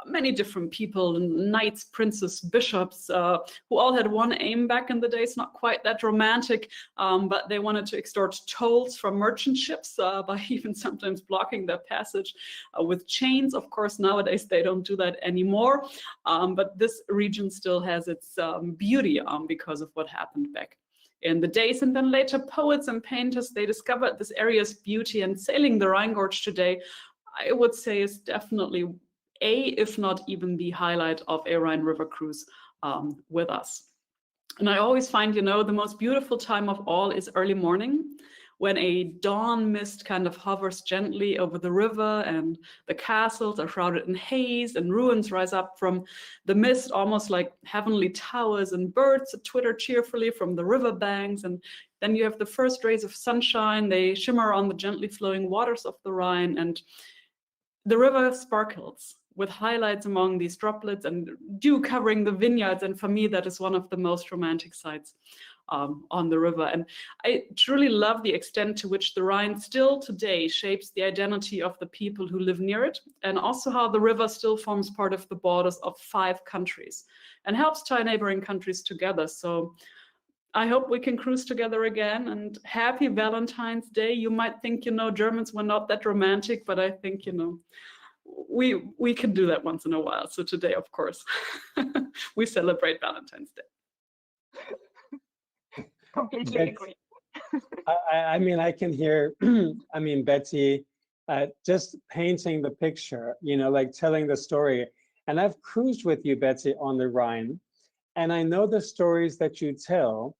many different people, knights, princes, bishops, who all had one aim back in the days, not quite that romantic, but they wanted to extort tolls from merchant ships by even sometimes blocking their passage with chains. Of course, nowadays they don't do that anymore, but this region still has its beauty because of what happened back in the days. And then later poets and painters, they discovered this area's beauty, and sailing the Rhine Gorge today, I would say, is definitely if not even the highlight of a Rhine River cruise with us. And I always find, you know, the most beautiful time of all is early morning, when a dawn mist kind of hovers gently over the river and the castles are shrouded in haze and ruins rise up from the mist, almost like heavenly towers, and birds twitter cheerfully from the river banks. And then you have the first rays of sunshine, they shimmer on the gently flowing waters of the Rhine, and the river sparkles with highlights among these droplets and dew covering the vineyards. And for me, that is one of the most romantic sights on the river. And I truly love the extent to which the Rhine still today shapes the identity of the people who live near it, and also how the river still forms part of the borders of 5 countries and helps tie neighboring countries together. So I hope we can cruise together again, and happy Valentine's Day. You might think, Germans were not that romantic, but I think, we can do that once in a while. So today, of course, we celebrate Valentine's Day. Completely agree. I mean, I can hear, Betsy, just painting the picture, like telling the story. And I've cruised with you, Betsy, on the Rhine. And I know the stories that you tell,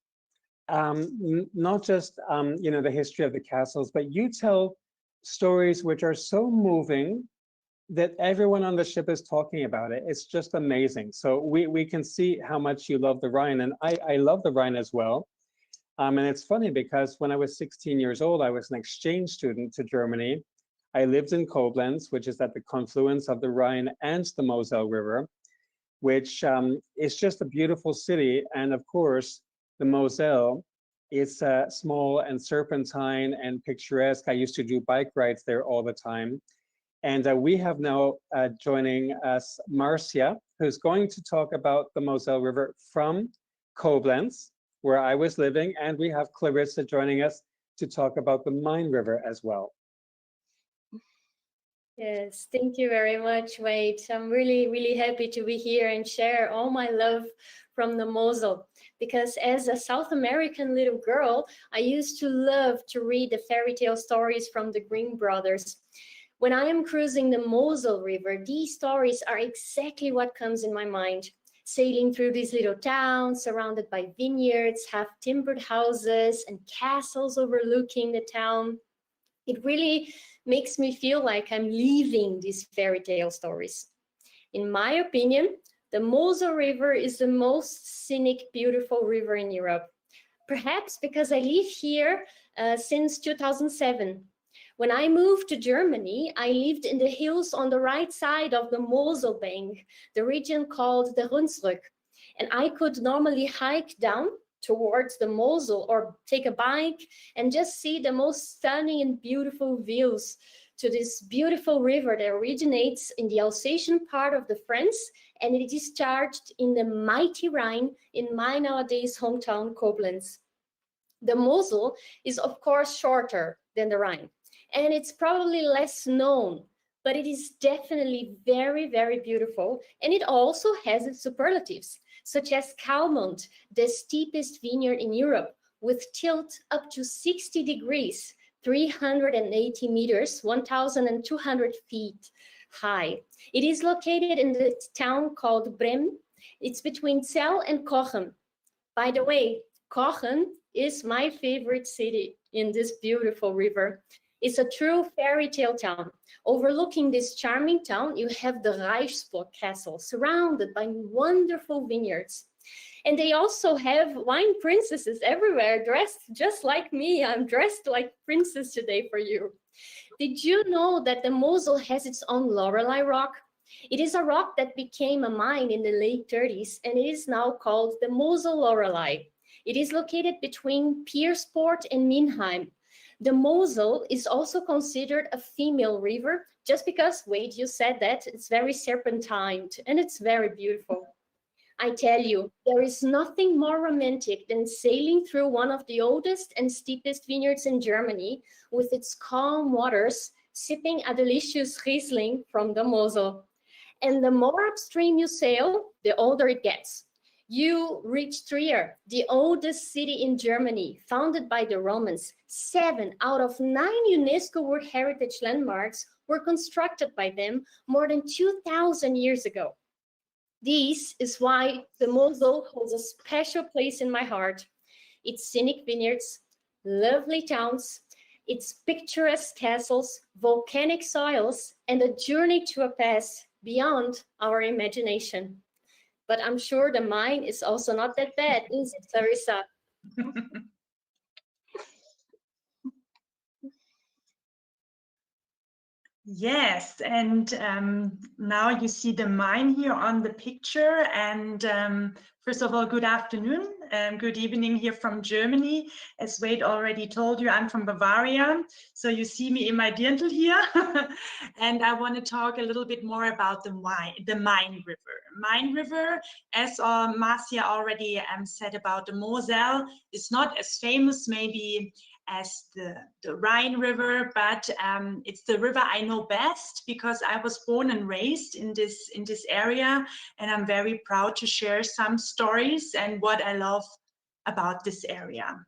not just, the history of the castles, but you tell stories which are so moving that everyone on the ship is talking about it. It's just amazing. So we can see how much you love the Rhine. And I love the Rhine as well. And it's funny because when I was 16 years old, I was an exchange student to Germany. I lived in Koblenz, which is at the confluence of the Rhine and the Moselle River, which is just a beautiful city. And of course, the Moselle is small and serpentine and picturesque. I used to do bike rides there all the time. And we have now joining us Marcia, who's going to talk about the Moselle River from Koblenz, where I was living, and we have Clarissa joining us to talk about the Main River as well. Yes, thank you very much, Wade. I'm really, really happy to be here and share all my love from the Moselle, because as a South American little girl, I used to love to read the fairy tale stories from the Grimm brothers. When I am cruising the Moselle River, these stories are exactly what comes in my mind. Sailing through these little towns surrounded by vineyards, half-timbered houses and castles overlooking the town. It really makes me feel like I'm living these fairy tale stories. In my opinion, the Moselle River is the most scenic, beautiful river in Europe. Perhaps because I live here since 2007. When I moved to Germany, I lived in the hills on the right side of the Moselle bank, the region called the Hunsrück. And I could normally hike down towards the Moselle or take a bike and just see the most stunning and beautiful views to this beautiful river that originates in the Alsatian part of the France, and it is discharged in the mighty Rhine in my nowadays hometown, Koblenz. The Moselle is of course shorter than the Rhine, and it's probably less known, but it is definitely very, very beautiful. And it also has its superlatives, such as Calmont, the steepest vineyard in Europe, with tilt up to 60 degrees, 380 meters, 1,200 feet high. It is located in the town called Brem. It's between Zell and Cochem. By the way, Cochem is my favorite city in this beautiful river. It's a true fairy tale town. Overlooking this charming town, you have the Reichsburg Castle, surrounded by wonderful vineyards. And they also have wine princesses everywhere, dressed just like me. I'm dressed like princess today for you. Did you know that the Moselle has its own Lorelei Rock? It is a rock that became a mine in the late 30s, and it is now called the Moselle Lorelei. It is located between Piersport and Minheim. The Moselle is also considered a female river, just because, Wade, you said that, it's very serpentine and it's very beautiful. I tell you, there is nothing more romantic than sailing through one of the oldest and steepest vineyards in Germany with its calm waters, sipping a delicious Riesling from the Moselle. And the more upstream you sail, the older it gets. You reach Trier, the oldest city in Germany, founded by the Romans. 7 out of 9 UNESCO World Heritage Landmarks were constructed by them more than 2,000 years ago. This is why the Moselle holds a special place in my heart. Its scenic vineyards, lovely towns, its picturesque castles, volcanic soils, and a journey to a past beyond our imagination. But I'm sure the Main is also not that bad, is it, Clarissa? Yes, and now you see the mine here on the picture. And first of all, good afternoon and good evening here from Germany. As Wade already told you, I'm from Bavaria. So you see me in my dirndl here. And I want to talk a little bit more about the Main River. Main River, as Marcia already said about the Moselle, is not as famous maybe as the Rhine River, but it's the river I know best because I was born and raised in this area, and I'm very proud to share some stories and what I love about this area.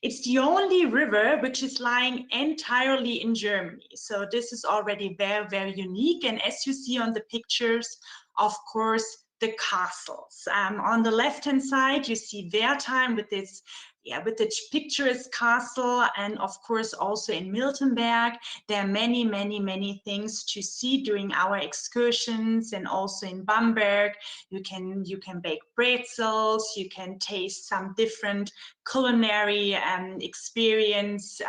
It's the only river which is lying entirely in Germany, so this is already very, very unique. And as you see on the pictures, of course, the castles. On the left-hand side, you see Valentine with this with the picturesque castle, and of course also in Miltenberg. There are many, many, many things to see during our excursions, and also in Bamberg. You can bake pretzels, you can taste some different culinary experience.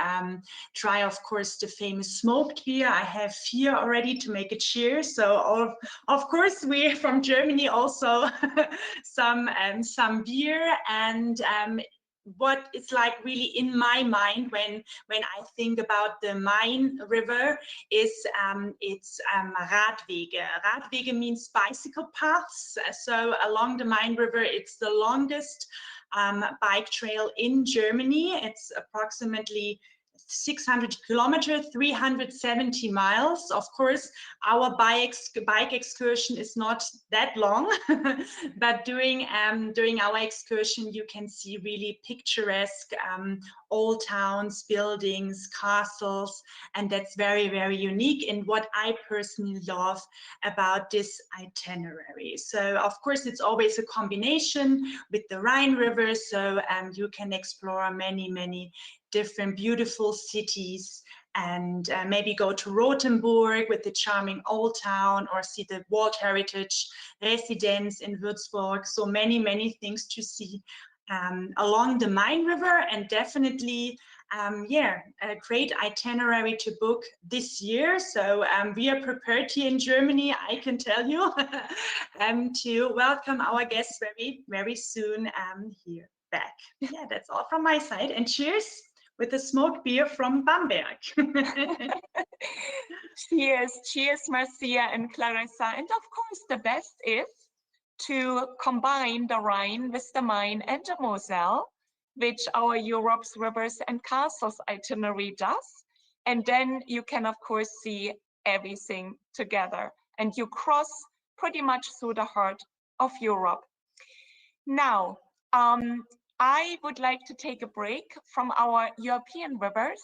Try, of course, the famous smoked beer. I have here already to make a cheer. So of course, we from Germany also some beer. And what is like really in my mind when I think about the Main River is it's Radwege. Radwege means bicycle paths. So along the Main River, it's the longest bike trail in Germany. It's approximately 600 kilometers, 370 miles. Of course, our bike excursion is not that long, but during our excursion, you can see really picturesque old towns, buildings, castles, and that's very, very unique and what I personally love about this itinerary. So, of course, it's always a combination with the Rhine River, so you can explore many, many different beautiful cities, and maybe go to Rothenburg with the charming old town, or see the World Heritage Residence in Würzburg. So many, many things to see along the Main River, and definitely a great itinerary to book this year. So we are prepared here in Germany, I can tell you, to welcome our guests very, very soon here back. Yeah, that's all from my side, and cheers with the smoked beer from Bamberg. Cheers, cheers, Marcia and Clarissa. And of course, the best is to combine the Rhine with the Main and the Moselle, which our Europe's Rivers and Castles itinerary does. And then you can, of course, see everything together, and you cross pretty much through the heart of Europe. Now, I would like to take a break from our European rivers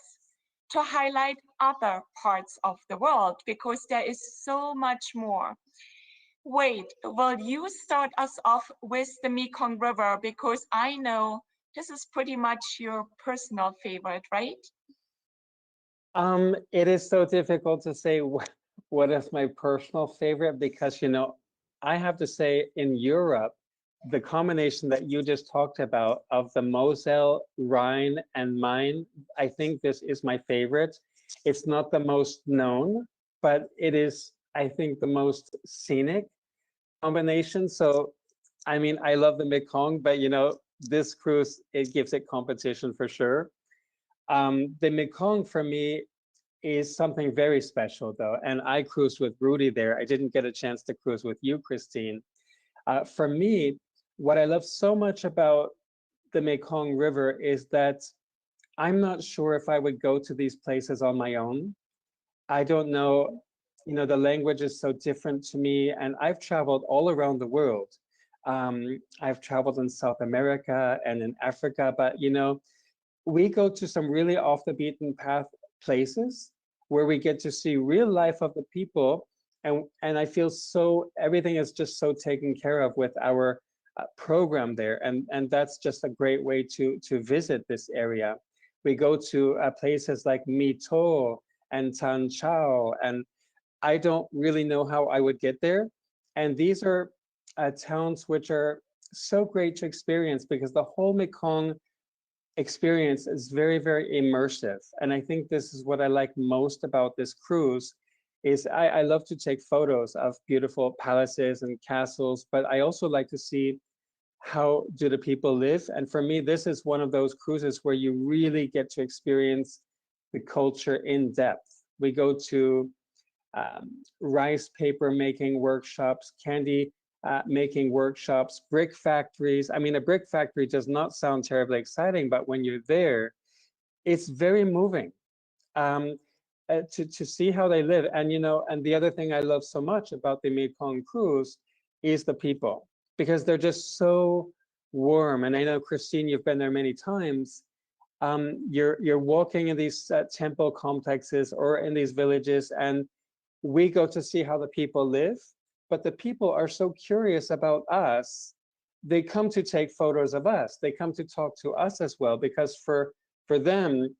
to highlight other parts of the world, because there is so much more. Wade, will you start us off with the Mekong River? Because I know this is pretty much your personal favorite, right? It is so difficult to say what is my personal favorite, because, you know, I have to say in Europe, the combination that you just talked about of the Moselle, Rhine, and Main, I think this is my favorite. It's not the most known, but it is, I think, the most scenic combination. So, I mean, I love the Mekong, but, you know, this cruise, it gives it competition for sure. The Mekong for me is something very special, though, and I cruised with Rudy there. I didn't get a chance to cruise with you, Kristin. For me, what I love so much about the Mekong River is that I'm not sure if I would go to these places on my own. I don't know, you know, the language is so different to me, and I've traveled all around the world. I've traveled in South America and in Africa, but, you know, we go to some really off the beaten path places where we get to see real life of the people, and I feel so everything is just so taken care of with our program there, and that's just a great way to visit this area. We go to places like Mito and Tan Chao, and I don't really know how I would get there, and these are towns which are so great to experience, because the whole Mekong experience is very, very immersive. And I think this is what I like most about this cruise, is I love to take photos of beautiful palaces and castles, but I also like to see how do the people live. And for me, this is one of those cruises where you really get to experience the culture in depth. We go to rice paper making workshops, candy making workshops, brick factories. I mean, a brick factory does not sound terribly exciting, but when you're there, it's very moving to see how they live. And, you know, and the other thing I love so much about the Mekong cruise is the people, because they're just so warm. And I know, Kristin, you've been there many times. You're walking in these temple complexes or in these villages, and we go to see how the people live, but the people are so curious about us. They come to take photos of us. They come to talk to us as well, because for them,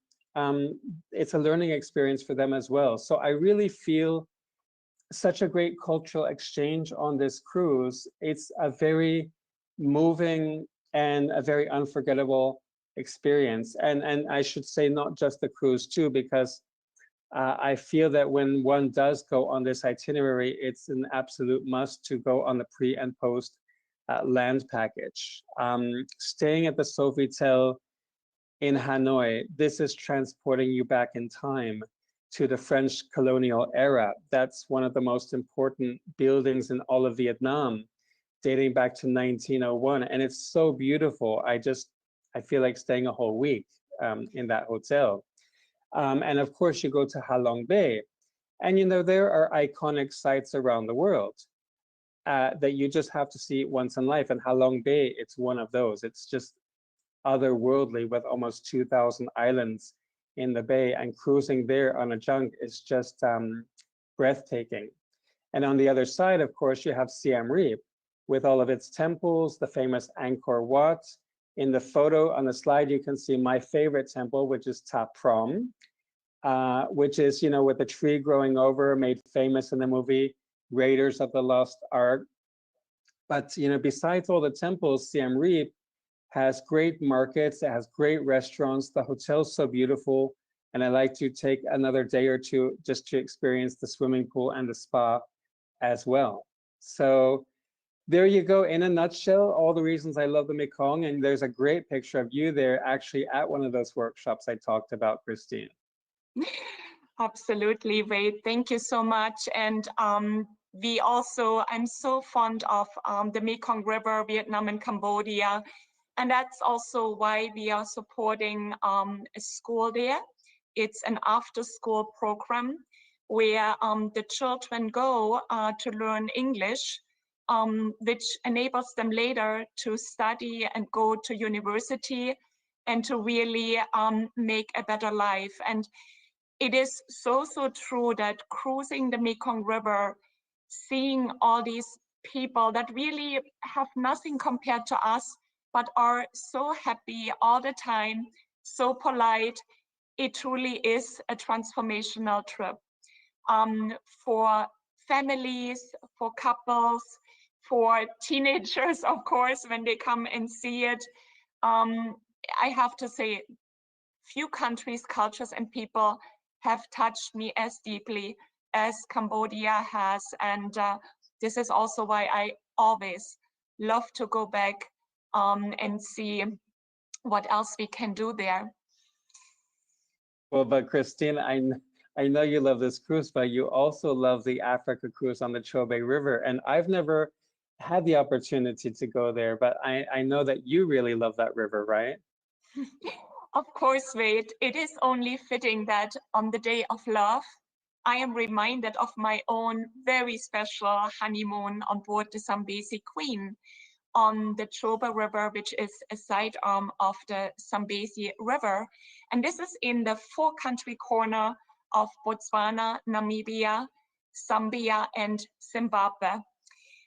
it's a learning experience for them as well. So I really feel such a great cultural exchange on this cruise. It's a very moving and a very unforgettable experience. And I should say not just the cruise too, because I feel that when one does go on this itinerary, it's an absolute must to go on the pre and post land package. Staying at the Sofitel in Hanoi, this is transporting you back in time to the French colonial era. That's one of the most important buildings in all of Vietnam, dating back to 1901. And it's so beautiful. I feel like staying a whole week in that hotel. And of course, you go to Ha Long Bay, and you know, there are iconic sites around the world that you just have to see once in life. And Ha Long Bay, it's one of those. It's just otherworldly, with almost 2,000 islands in the bay, and cruising there on a junk is just breathtaking. And on the other side, of course, you have Siem Reap with all of its temples, the famous Angkor Wat. In the photo on the slide, you can see my favorite temple, which is Ta Prohm, which is, you know, with the tree growing over, made famous in the movie Raiders of the Lost Ark. But, you know, besides all the temples, Siem Reap has great markets, it has great restaurants, the hotel's so beautiful, and I like to take another day or two just to experience the swimming pool and the spa as well. So there you go, in a nutshell, all the reasons I love the Mekong, and there's a great picture of you there actually at one of those workshops I talked about, Kristin. Absolutely, Wade. Thank you so much. And I'm so fond of the Mekong River, Vietnam and Cambodia. And that's also why we are supporting a school there. It's an after-school program where the children go to learn English, which enables them later to study and go to university and to really make a better life. And it is so true that cruising the Mekong River, seeing all these people that really have nothing compared to us, but are so happy all the time, so polite, it truly is a transformational trip. For families, for couples, for teenagers, of course, when they come and see it. I have to say, few countries, cultures, and people have touched me as deeply as Cambodia has. And this is also why I always love to go back and see what else we can do there. Well, but Kristin, I know you love this cruise, but you also love the Africa cruise on the Chobe River. And I've never had the opportunity to go there, but I know that you really love that river, right? Of course, Wade. It is only fitting that on the day of love, I am reminded of my own very special honeymoon on board the Zambezi Queen on the Chobe River, which is a side arm of the Zambezi River. And this is in the four-country corner of Botswana, Namibia, Zambia, and Zimbabwe.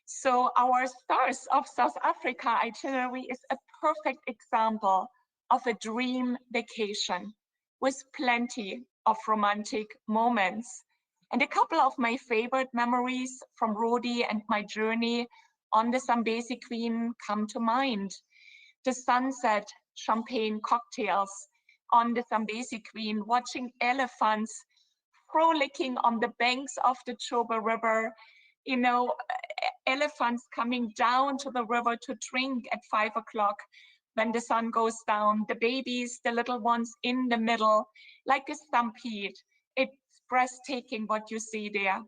So our Stars of South Africa itinerary is a perfect example of a dream vacation with plenty of romantic moments. And a couple of my favorite memories from Rodi and my journey on the Zambezi Queen come to mind. The sunset champagne cocktails on the Zambezi Queen, watching elephants frolicking on the banks of the Chobe River, you know, elephants coming down to the river to drink at 5 o'clock when the sun goes down, the babies, the little ones in the middle, like a stampede. It's breathtaking what you see there.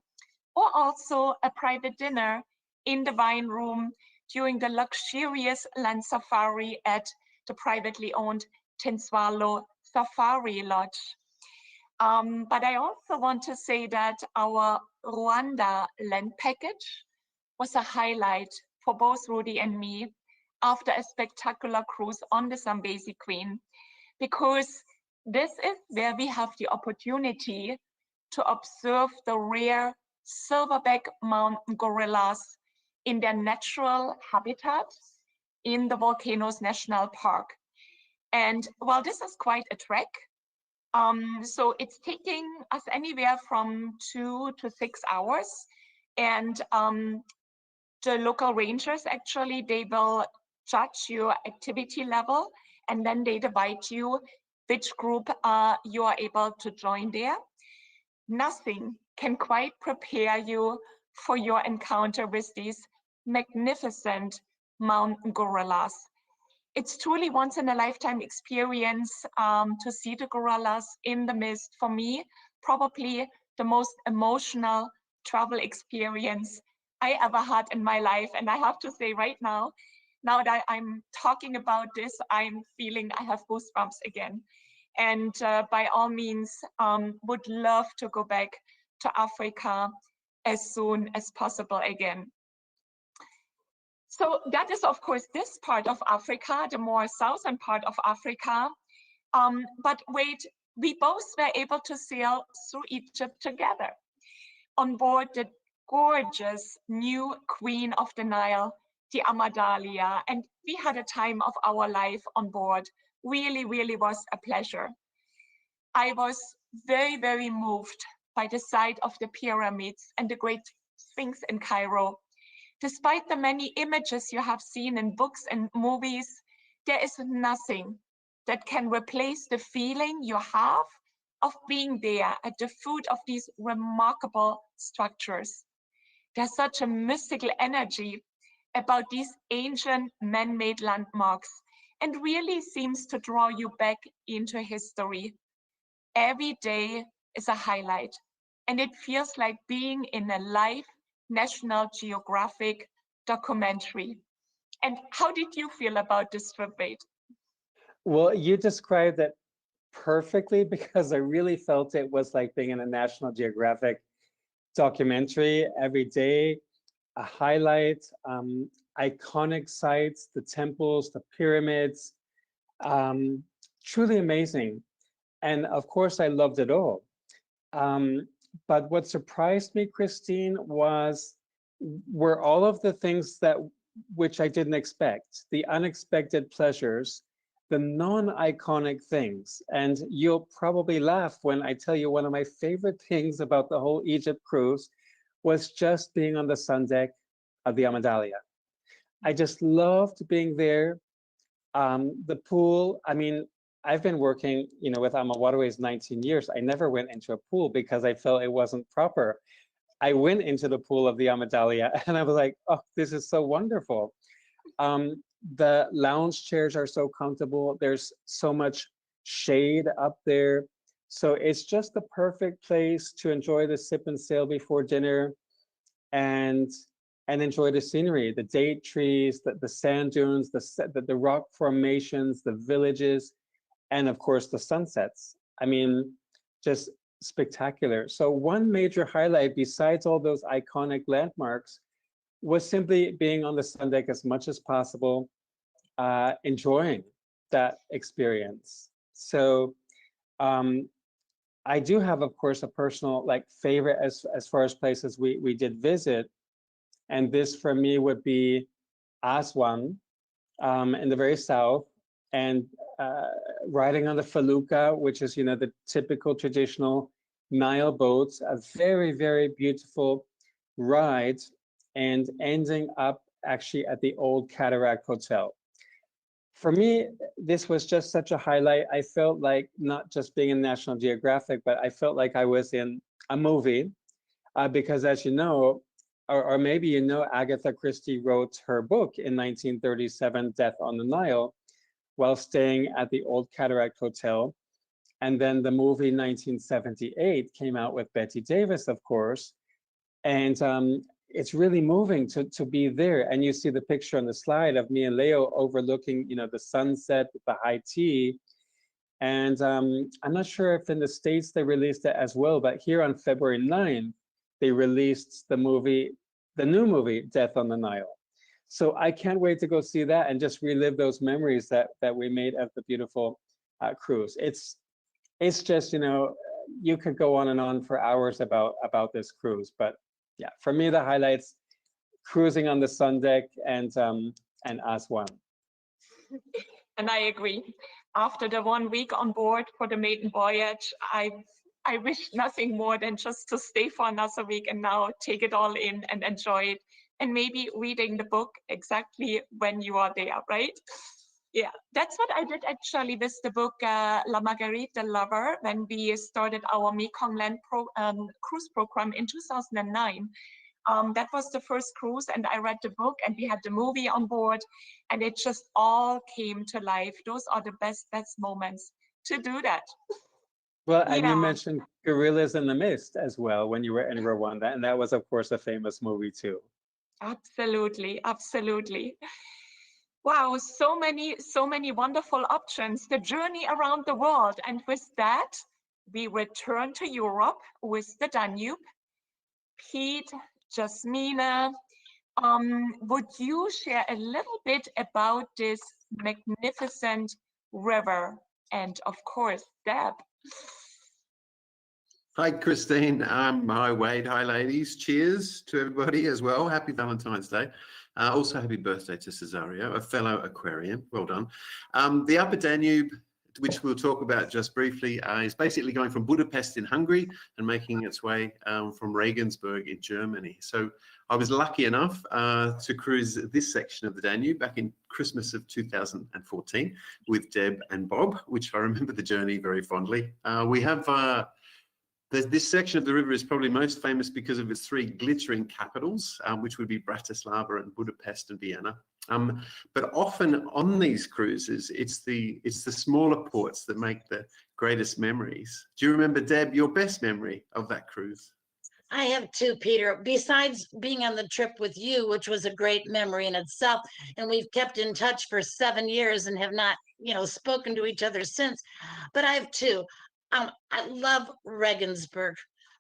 Or also a private dinner in the wine room during the luxurious land safari at the privately owned Tinswalo Safari Lodge. But I also want to say that our Rwanda land package was a highlight for both Rudy and me after a spectacular cruise on the Zambezi Queen, because this is where we have the opportunity to observe the rare silverback mountain gorillas in their natural habitat in the Volcanoes National Park. And while this is quite a trek, so it's taking us anywhere from 2 to 6 hours. And the local rangers, actually, they will judge your activity level, and then they divide you which group you are able to join there. Nothing can quite prepare you for your encounter with these magnificent mountain gorillas. It's truly once in a lifetime experience to see the gorillas in the mist. For me, probably the most emotional travel experience I ever had in my life. And I have to say right now that I'm talking about this, I'm feeling I have goosebumps again. And by all means, would love to go back to Africa as soon as possible again. So that is, of course, this part of Africa, the more southern part of Africa. But wait, we both were able to sail through Egypt together on board the gorgeous new Queen of the Nile, the Amadalia, and we had a time of our life on board. Really, really was a pleasure. I was very, very moved by the sight of the pyramids and the Great Sphinx in Cairo. Despite the many images you have seen in books and movies, there is nothing that can replace the feeling you have of being there at the foot of these remarkable structures. There's such a mystical energy about these ancient man-made landmarks, and really seems to draw you back into history. Every day is a highlight, and it feels like being in a live National Geographic documentary. And how did you feel about this trip, Wade? Well, you described it perfectly, because I really felt it was like being in a National Geographic documentary. Every day, a highlight, iconic sites, the temples, the pyramids, truly amazing. And of course, I loved it all. But what surprised me, Kristin, were all of the things which I didn't expect, the unexpected pleasures, the non-iconic things. And you'll probably laugh when I tell you one of my favorite things about the whole Egypt cruise was just being on the sun deck of the Amadalia. I just loved being there. The pool, I mean, I've been working, with AmaWaterways 19 years. I never went into a pool because I felt it wasn't proper. I went into the pool of the Amadalia and I was like, oh, this is so wonderful. The lounge chairs are so comfortable. There's so much shade up there. So it's just the perfect place to enjoy the sip and sail before dinner and enjoy the scenery, the date trees, the sand dunes, the rock formations, the villages, and of course the sunsets. I mean, just spectacular. So one major highlight besides all those iconic landmarks was simply being on the sun deck as much as possible, enjoying that experience. So I do have, of course, a personal favorite as far as places we did visit. And this for me would be Aswan in the very south, and riding on the felucca, which is, the typical traditional Nile boats, a very, very beautiful ride, and ending up actually at the Old Cataract Hotel. For me, this was just such a highlight. I felt like not just being in National Geographic, but I felt like I was in a movie, because as you know, or maybe you know, Agatha Christie wrote her book in 1937, Death on the Nile, while staying at the Old Cataract Hotel. And then the movie 1978 came out with Bette Davis, of course. And it's really moving to be there. And you see the picture on the slide of me and Leo overlooking, you know, the sunset, the high tea. And I'm not sure if in the States they released it as well, but here on February 9th, they released the movie, the new movie, Death on the Nile. So I can't wait to go see that and just relive those memories that we made of the beautiful cruise. It's just, you know, you could go on and on for hours about this cruise, but yeah, for me, the highlights, cruising on the sun deck and Aswan. And I agree. After the 1 week on board for the maiden voyage, I wish nothing more than just to stay for another week and now take it all in and enjoy it. And maybe reading the book exactly when you are there, right? Yeah, that's what I did actually with the book La Marguerite the Lover when we started our Mekong Land cruise program in 2009. That was the first cruise, and I read the book, and we had the movie on board, and it just all came to life. Those are the best moments to do that. Well, and you mentioned Gorillas in the Mist as well when you were in Rwanda, and that was, of course, a famous movie too. Absolutely, absolutely. Wow, so many wonderful options. The journey around the world, and with that, we return to Europe with the Danube. Pete, Jasmina, would you share a little bit about this magnificent river? And of course, Deb. Hi, Christine. Hi, Wade. Hi, ladies. Cheers to everybody as well. Happy Valentine's Day. Also, happy birthday to Cesario, a fellow Aquarian. Well done. The Upper Danube, which we'll talk about just briefly, is basically going from Budapest in Hungary and making its way from Regensburg in Germany. So I was lucky enough to cruise this section of the Danube back in Christmas of 2014 with Deb and Bob, which I remember the journey very fondly. We have this section of the river is probably most famous because of its three glittering capitals, which would be Bratislava and Budapest and Vienna. But often on these cruises, it's the smaller ports that make the greatest memories. Do you remember, Deb, your best memory of that cruise? I have two, Peter. Besides being on the trip with you, which was a great memory in itself, and we've kept in touch for 7 years and have not, spoken to each other since. But I have two. I love Regensburg.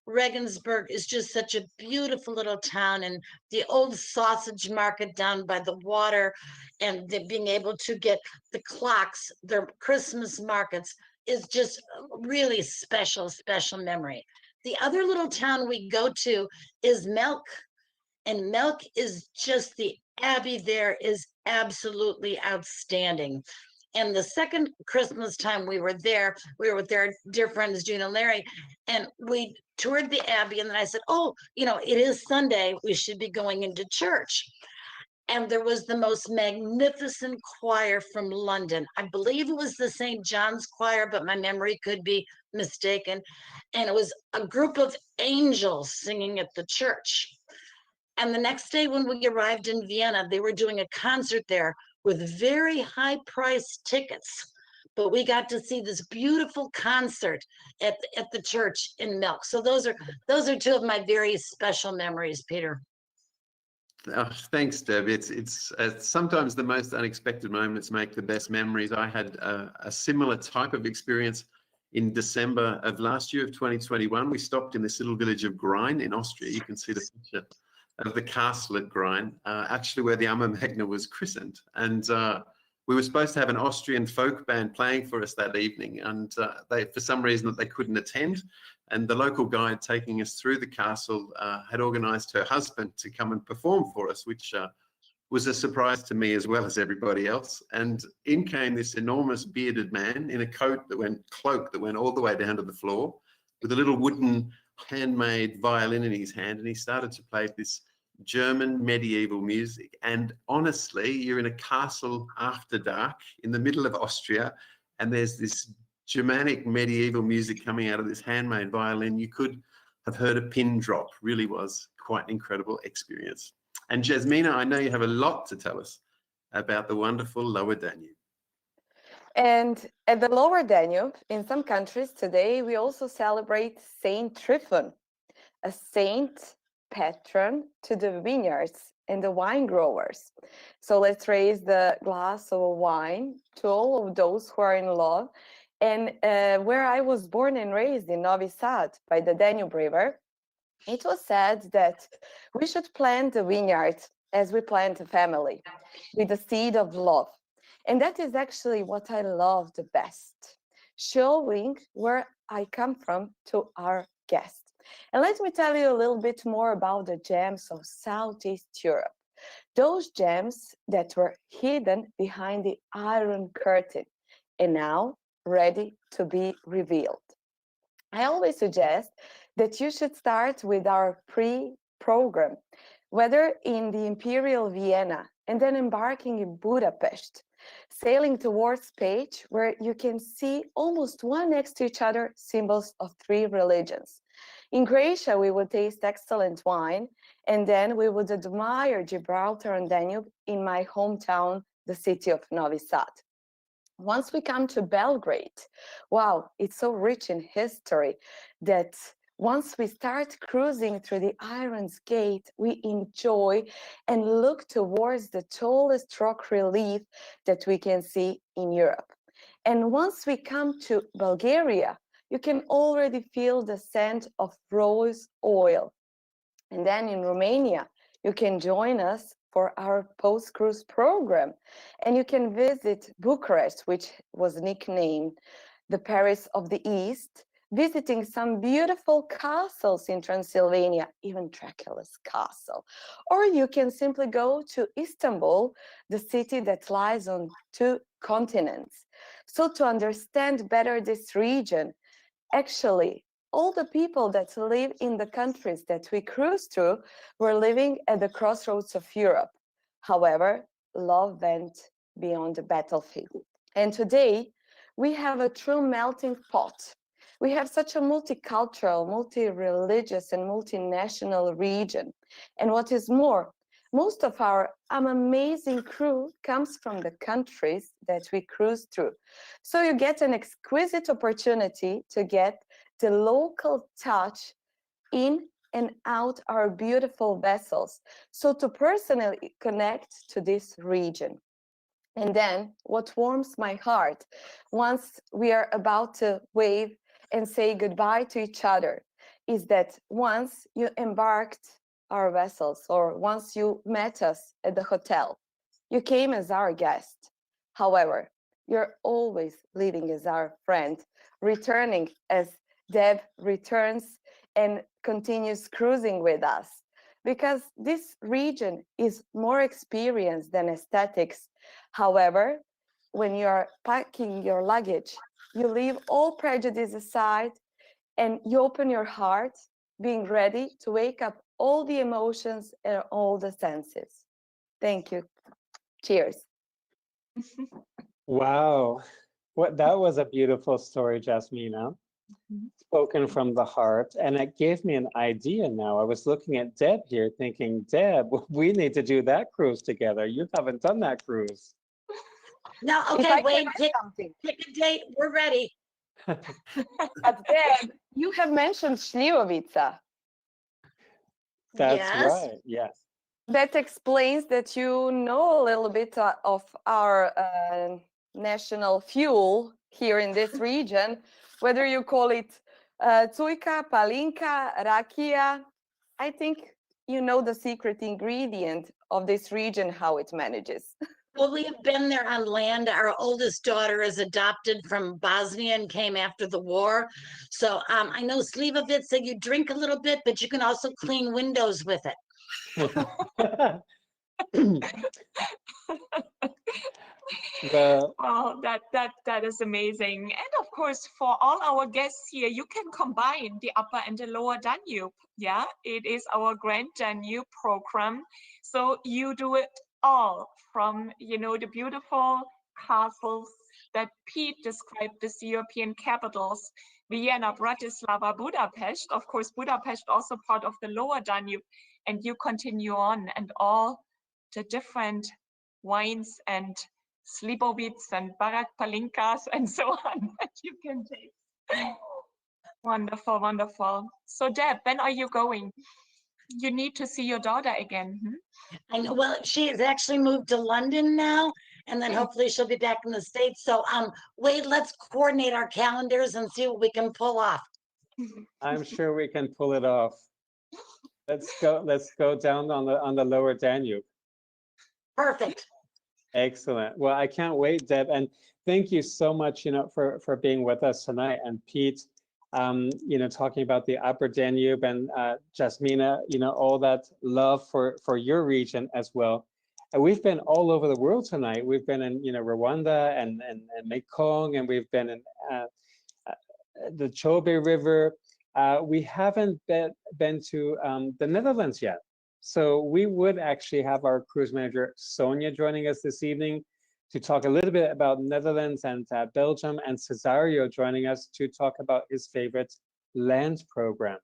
Regensburg is just such a beautiful little town, and the old sausage market down by the water, and being able to get the clocks, their Christmas markets, is just really special memory. The other little town we go to is Melk, and Melk is just, the abbey there is absolutely outstanding. And the second Christmas time we were there, we were with our dear friends, June and Larry, and we toured the Abbey. And then I said, it is Sunday, we should be going into church. And there was the most magnificent choir from London. I believe it was the St. John's Choir, but my memory could be mistaken. And it was a group of angels singing at the church. And the next day when we arrived in Vienna, they were doing a concert there with very high priced tickets, but we got to see this beautiful concert at the church in Melk. So those are two of my very special memories, Peter. Oh, thanks, Deb. It's sometimes the most unexpected moments make the best memories. I had a similar type of experience in December of last year of 2021. We stopped in this little village of Grein in Austria. You can see the picture of the castle at Grein, actually where the Arma Magna was christened. And we were supposed to have an Austrian folk band playing for us that evening, and they, for some reason that they couldn't attend. And the local guide taking us through the castle had organised her husband to come and perform for us, which was a surprise to me as well as everybody else. And in came this enormous bearded man in a cloak that went all the way down to the floor, with a little wooden handmade violin in his hand, and he started to play this German medieval music. And honestly, you're in a castle after dark in the middle of Austria, and there's this Germanic medieval music coming out of this handmade violin. You could have heard a pin drop. Really was quite an incredible experience. And Jasmina, I know you have a lot to tell us about the wonderful Lower Danube. And at the Lower Danube, in some countries today, we also celebrate Saint Tryphon, a saint patron to the vineyards and the wine growers. So let's raise the glass of wine to all of those who are in love. And where I was born and raised in Novi Sad by the Danube River, it was said that we should plant the vineyard as we plant a family, with the seed of love. And that is actually what I love the best, showing where I come from to our guests. And let me tell you a little bit more about the gems of Southeast Europe. Those gems that were hidden behind the Iron Curtain and now ready to be revealed. I always suggest that you should start with our pre-program, whether in the Imperial Vienna and then embarking in Budapest, sailing towards Page, where you can see almost one next to each other symbols of three religions. In Croatia, we would taste excellent wine, and then we would admire Gibraltar and Danube in my hometown, the city of Novi Sad. Once we come to Belgrade, wow, it's so rich in history that once we start cruising through the Iron Gate, we enjoy and look towards the tallest rock relief that we can see in Europe. And once we come to Bulgaria, you can already feel the scent of rose oil. And then in Romania, you can join us for our post-cruise program. And you can visit Bucharest, which was nicknamed the Paris of the East, visiting some beautiful castles in Transylvania, even Dracula's castle. Or you can simply go to Istanbul, the city that lies on two continents. So to understand better this region, actually, all the people that live in the countries that we cruise through were living at the crossroads of Europe. However, love went beyond the battlefield. And today, we have a true melting pot. We have such a multicultural, multi-religious, and multinational region. And what is more, most of our amazing crew comes from the countries that we cruise through. So you get an exquisite opportunity to get the local touch in and out our beautiful vessels. So to personally connect to this region. And then what warms my heart once we are about to wave and say goodbye to each other is that once you embarked our vessels or once you met us at the hotel, you came as our guest. However, you're always leaving as our friend, returning as Deb returns and continues cruising with us, because this region is more experience than aesthetics. However, when you are packing your luggage, you leave all prejudice aside and you open your heart, being ready to wake up all the emotions and all the senses. Thank you. Cheers. Wow. That was a beautiful story, Jasmina. Spoken from the heart, and it gave me an idea now. I was looking at Deb here thinking, Deb, we need to do that cruise together. You haven't done that cruise. No, okay, wait, pick a date, we're ready. But Deb, you have mentioned Šljivovica. That's Yes. right, yes. That explains that you know a little bit of our national fuel here in this region, whether you call it Cujka, Palinka, Rakia. I think you know the secret ingredient of this region, how it manages. Well, we have been there on land. Our oldest daughter is adopted from Bosnia and came after the war. So I know Šljivovica, you drink a little bit, but you can also clean windows with it. Well, that is amazing. And of course, for all our guests here, you can combine the upper and the lower Danube. Yeah, it is our Grand Danube program. So you do it all from, the beautiful castles that Pete described as European capitals, Vienna, Bratislava, Budapest. Of course, Budapest also part of the lower Danube, and you continue on, and all the different wines and slivovitz and barak palinkas and so on that you can taste. Wonderful, wonderful. So Deb, when are you going? You need to see your daughter again. I know, well, she has actually moved to London now, and then hopefully she'll be back in the States. So Wade, let's coordinate our calendars and see what we can pull off. I'm sure we can pull it off. Let's go down on the lower Danube. Perfect. Excellent. Well, I can't wait, Deb, and thank you so much, for being with us tonight. And Pete, talking about the Upper Danube, and Jasmina, all that love for your region as well. And we've been all over the world tonight. We've been in, Rwanda and Mekong, and we've been in the Chobe River. We haven't been to the Netherlands yet. So we would actually have our cruise manager, Sonia, joining us this evening to talk a little bit about Netherlands and Belgium, and Cesario joining us to talk about his favorite land program.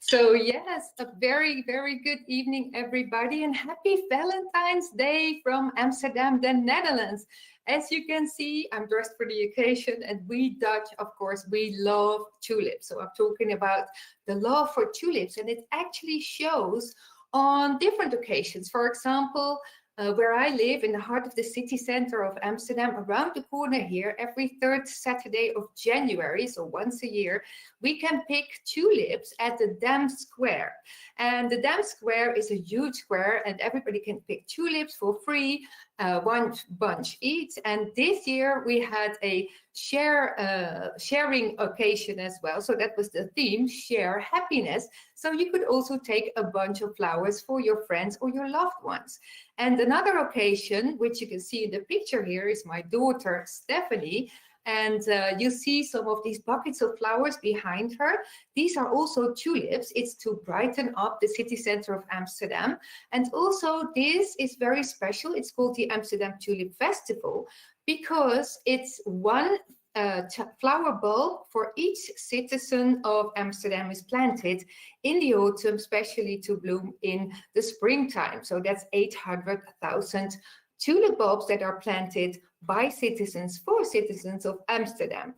So yes, a very, very good evening, everybody, and happy Valentine's Day from Amsterdam, the Netherlands. As you can see, I'm dressed for the occasion, and we Dutch, of course, we love tulips. So I'm talking about the love for tulips, and it actually shows on different occasions. For example, where I live in the heart of the city center of Amsterdam, around the corner here, every third Saturday of January, so once a year, we can pick tulips at the Dam Square. And the Dam Square is a huge square, and everybody can pick tulips for free, one bunch each. And this year we had a sharing occasion as well. So that was the theme, share happiness. So you could also take a bunch of flowers for your friends or your loved ones. And another occasion, which you can see in the picture here, is my daughter, Stephanie. And you see some of these buckets of flowers behind her. These are also tulips. It's to brighten up the city center of Amsterdam. And also this is very special. It's called the Amsterdam Tulip Festival, because it's one flower bulb for each citizen of Amsterdam is planted in the autumn, especially to bloom in the springtime. So that's 800,000 tulip bulbs that are planted by citizens for citizens of Amsterdam.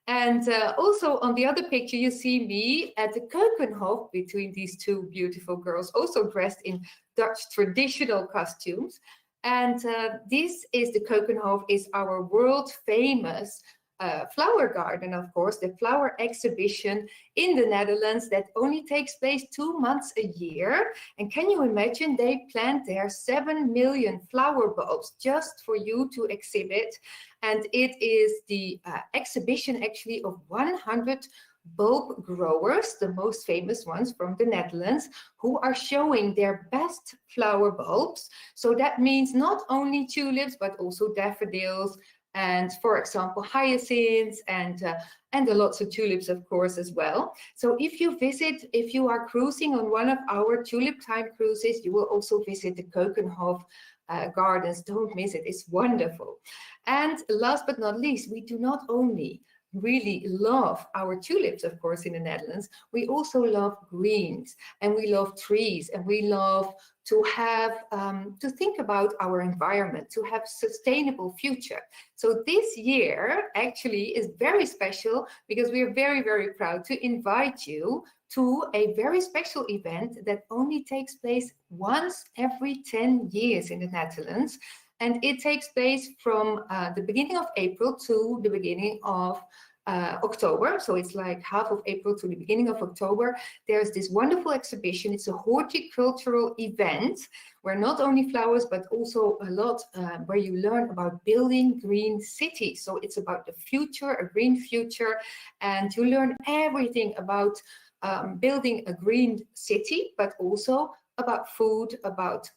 And also on the other picture, you see me at the Keukenhof between these two beautiful girls, also dressed in Dutch traditional costumes. And this is the Keukenhof, is our world famous flower garden, of course, the flower exhibition in the Netherlands that only takes place 2 months a year. And can you imagine, they plant there 7 million flower bulbs just for you to exhibit. And it is the exhibition actually of 100 bulb growers, the most famous ones from the Netherlands, who are showing their best flower bulbs. So that means not only tulips, but also daffodils, and for example, hyacinths, and lots of tulips, of course, as well. So if you are cruising on one of our tulip time cruises, you will also visit the Keukenhof gardens. Don't miss it, it's wonderful. And last but not least, we do not only really love our tulips, of course, in the Netherlands, we also love greens, and we love trees, and we love to have to think about our environment, to have sustainable future. So this year actually is very special, because we are very, very proud to invite you to a very special event that only takes place once every 10 years in the Netherlands. And it takes place from the beginning of April to the beginning of October. So it's like half of April to the beginning of October. There's this wonderful exhibition. It's a horticultural event where not only flowers, but also a lot where you learn about building green cities. So it's about the future, a green future, and you learn everything about building a green city, but also about food, about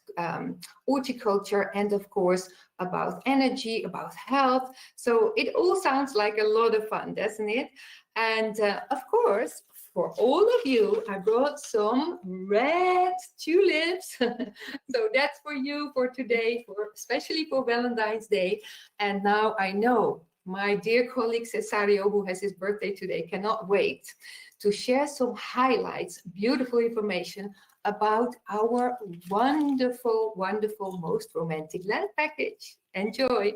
horticulture, and of course about energy, about health. So it all sounds like a lot of fun, doesn't it? And of course, for all of you, I brought some red tulips. So that's for you for today, especially for Valentine's Day. And now I know My dear colleague Cesario, who has his birthday today, cannot wait to share some highlights, beautiful information about our wonderful, wonderful, most romantic land package. Enjoy.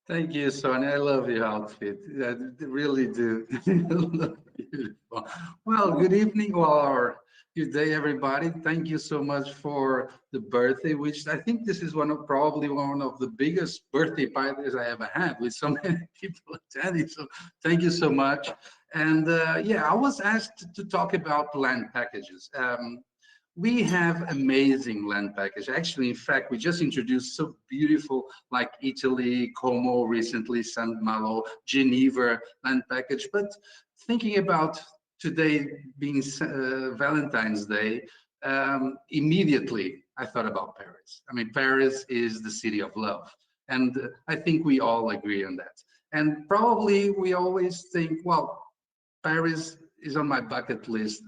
Thank you, Sonia. I love your outfit. I really do. Beautiful. Well, good evening or good day, everybody. Thank you so much for the birthday, which I think this is probably one of the biggest birthday parties I ever had, with so many people attending. So thank you so much. And yeah, I was asked to talk about land packages. We have amazing land package. Actually, in fact, we just introduced so beautiful, like Italy, Como recently, San Malo, Geneva land package. But thinking about today being Valentine's Day, immediately I thought about Paris. I mean, Paris is the city of love. And I think we all agree on that. And probably we always think, well, Paris is on my bucket list.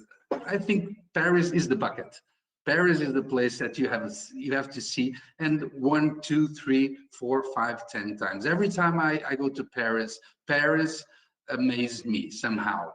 I think Paris is the bucket. Paris is the place that you have to see, and 1, 2, 3, 4, 5, 10 times. Every time I go to Paris, Paris amazed me somehow.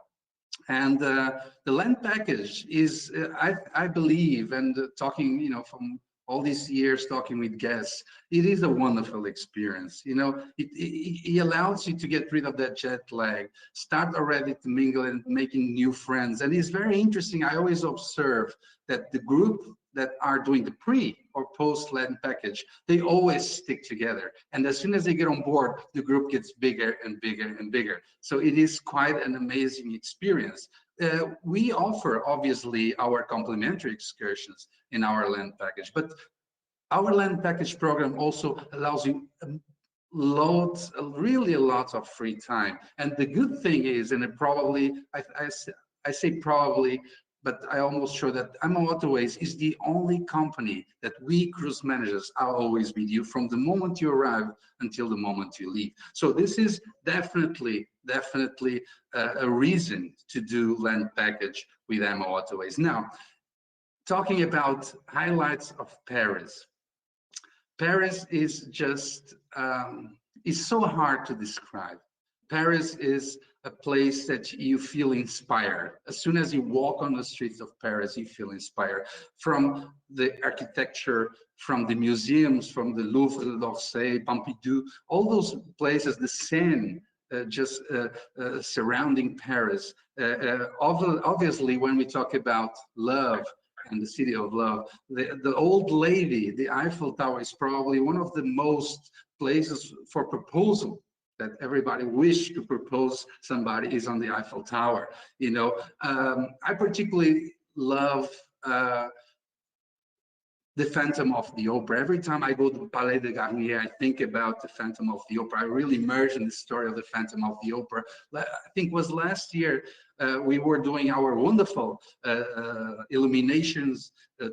And the land package is, I believe, and talking, you know, from all these years talking with guests, it is a wonderful experience. You know, it allows you to get rid of that jet lag, start already to mingle and making new friends. And it's very interesting. I always observe that the group that are doing the pre or post land package, they always stick together. And as soon as they get on board, the group gets bigger and bigger and bigger. So it is quite an amazing experience. We offer, obviously, our complimentary excursions in our land package, but our land package program also allows you really a lot of free time. And the good thing is, and it probably, I say probably, but I almost sure that AmaWaterways is the only company that we cruise managers are always with you from the moment you arrive until the moment you leave. So this is definitely a reason to do land package with AmaWaterways. Now, talking about highlights of Paris. Paris is just, is so hard to describe. Paris is a place that you feel inspired. As soon as you walk on the streets of Paris, you feel inspired. From the architecture, from the museums, from the Louvre, d'Orsay, Pompidou, all those places, the Seine, surrounding Paris. Obviously, when we talk about love and the city of love, the old lady, the Eiffel Tower is probably one of the most places for proposal that everybody wish to propose somebody is on the Eiffel Tower. You know, I particularly love the Phantom of the Opera. Every time I go to the Palais de Garnier, I think about the Phantom of the Opera. I really immerse in the story of the Phantom of the Opera. I think it was last year, we were doing our wonderful illuminations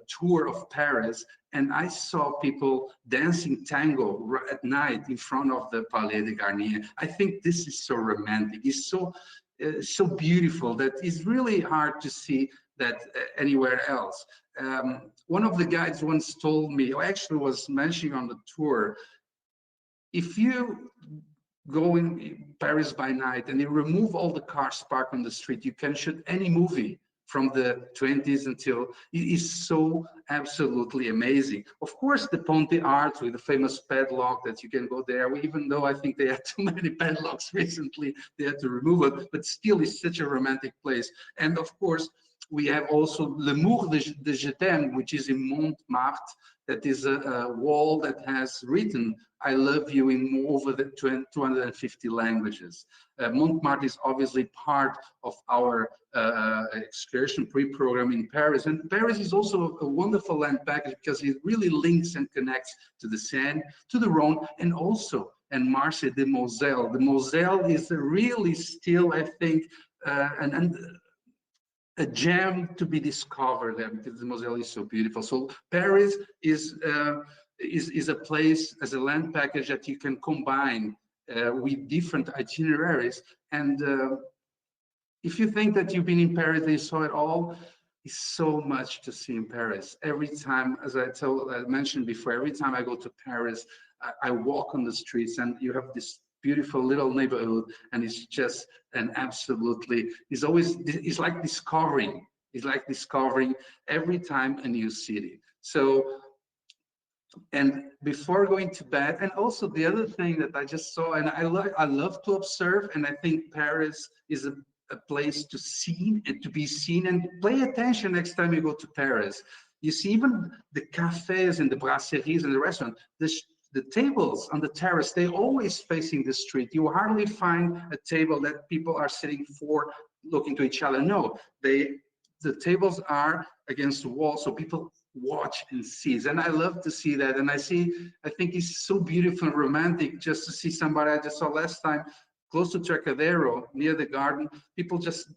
tour of Paris, and I saw people dancing tango at night in front of the Palais de Garnier. I think this is so romantic. It's so beautiful that it's really hard to see that anywhere else. One of the guides once told me, or actually was mentioning on the tour, if you go in Paris by night and you remove all the cars parked on the street, you can shoot any movie from the 20s until, it is so absolutely amazing. Of course, the Ponte Art with the famous padlock that you can go there, even though I think they had too many padlocks recently, they had to remove it, but still it's such a romantic place. And of course, we have also Le Mur de Je t'aime, which is in Montmartre, that is a wall that has written I love you in over the 250 languages. Montmartre is obviously part of our excursion pre-program in Paris. And Paris is also a wonderful land package because it really links and connects to the Seine, to the Rhone, and also and Marseille de Moselle. The Moselle is really still, I think, a gem to be discovered there because the Moselle is so beautiful. So Paris is a place as a land package that you can combine with different itineraries. And if you think that you've been in Paris, you saw it all, is so much to see in Paris. Every time, as I mentioned before, every time I go to Paris, I walk on the streets and you have this beautiful little neighborhood, and it's just it's like discovering. It's like discovering every time a new city. So, and before going to bed, and also the other thing that I just saw, and I love to observe, and I think Paris is a place to see and to be seen, and pay attention next time you go to Paris. You see even the cafes and the brasseries and the restaurant, the tables on the terrace, they always facing the street. You hardly find a table that people are sitting for looking to each other. No, the tables are against the wall, so people watch and sees, and I love to see that. And I think it's so beautiful and romantic just to see somebody. I just saw last time close to Trocadero, near the garden, people just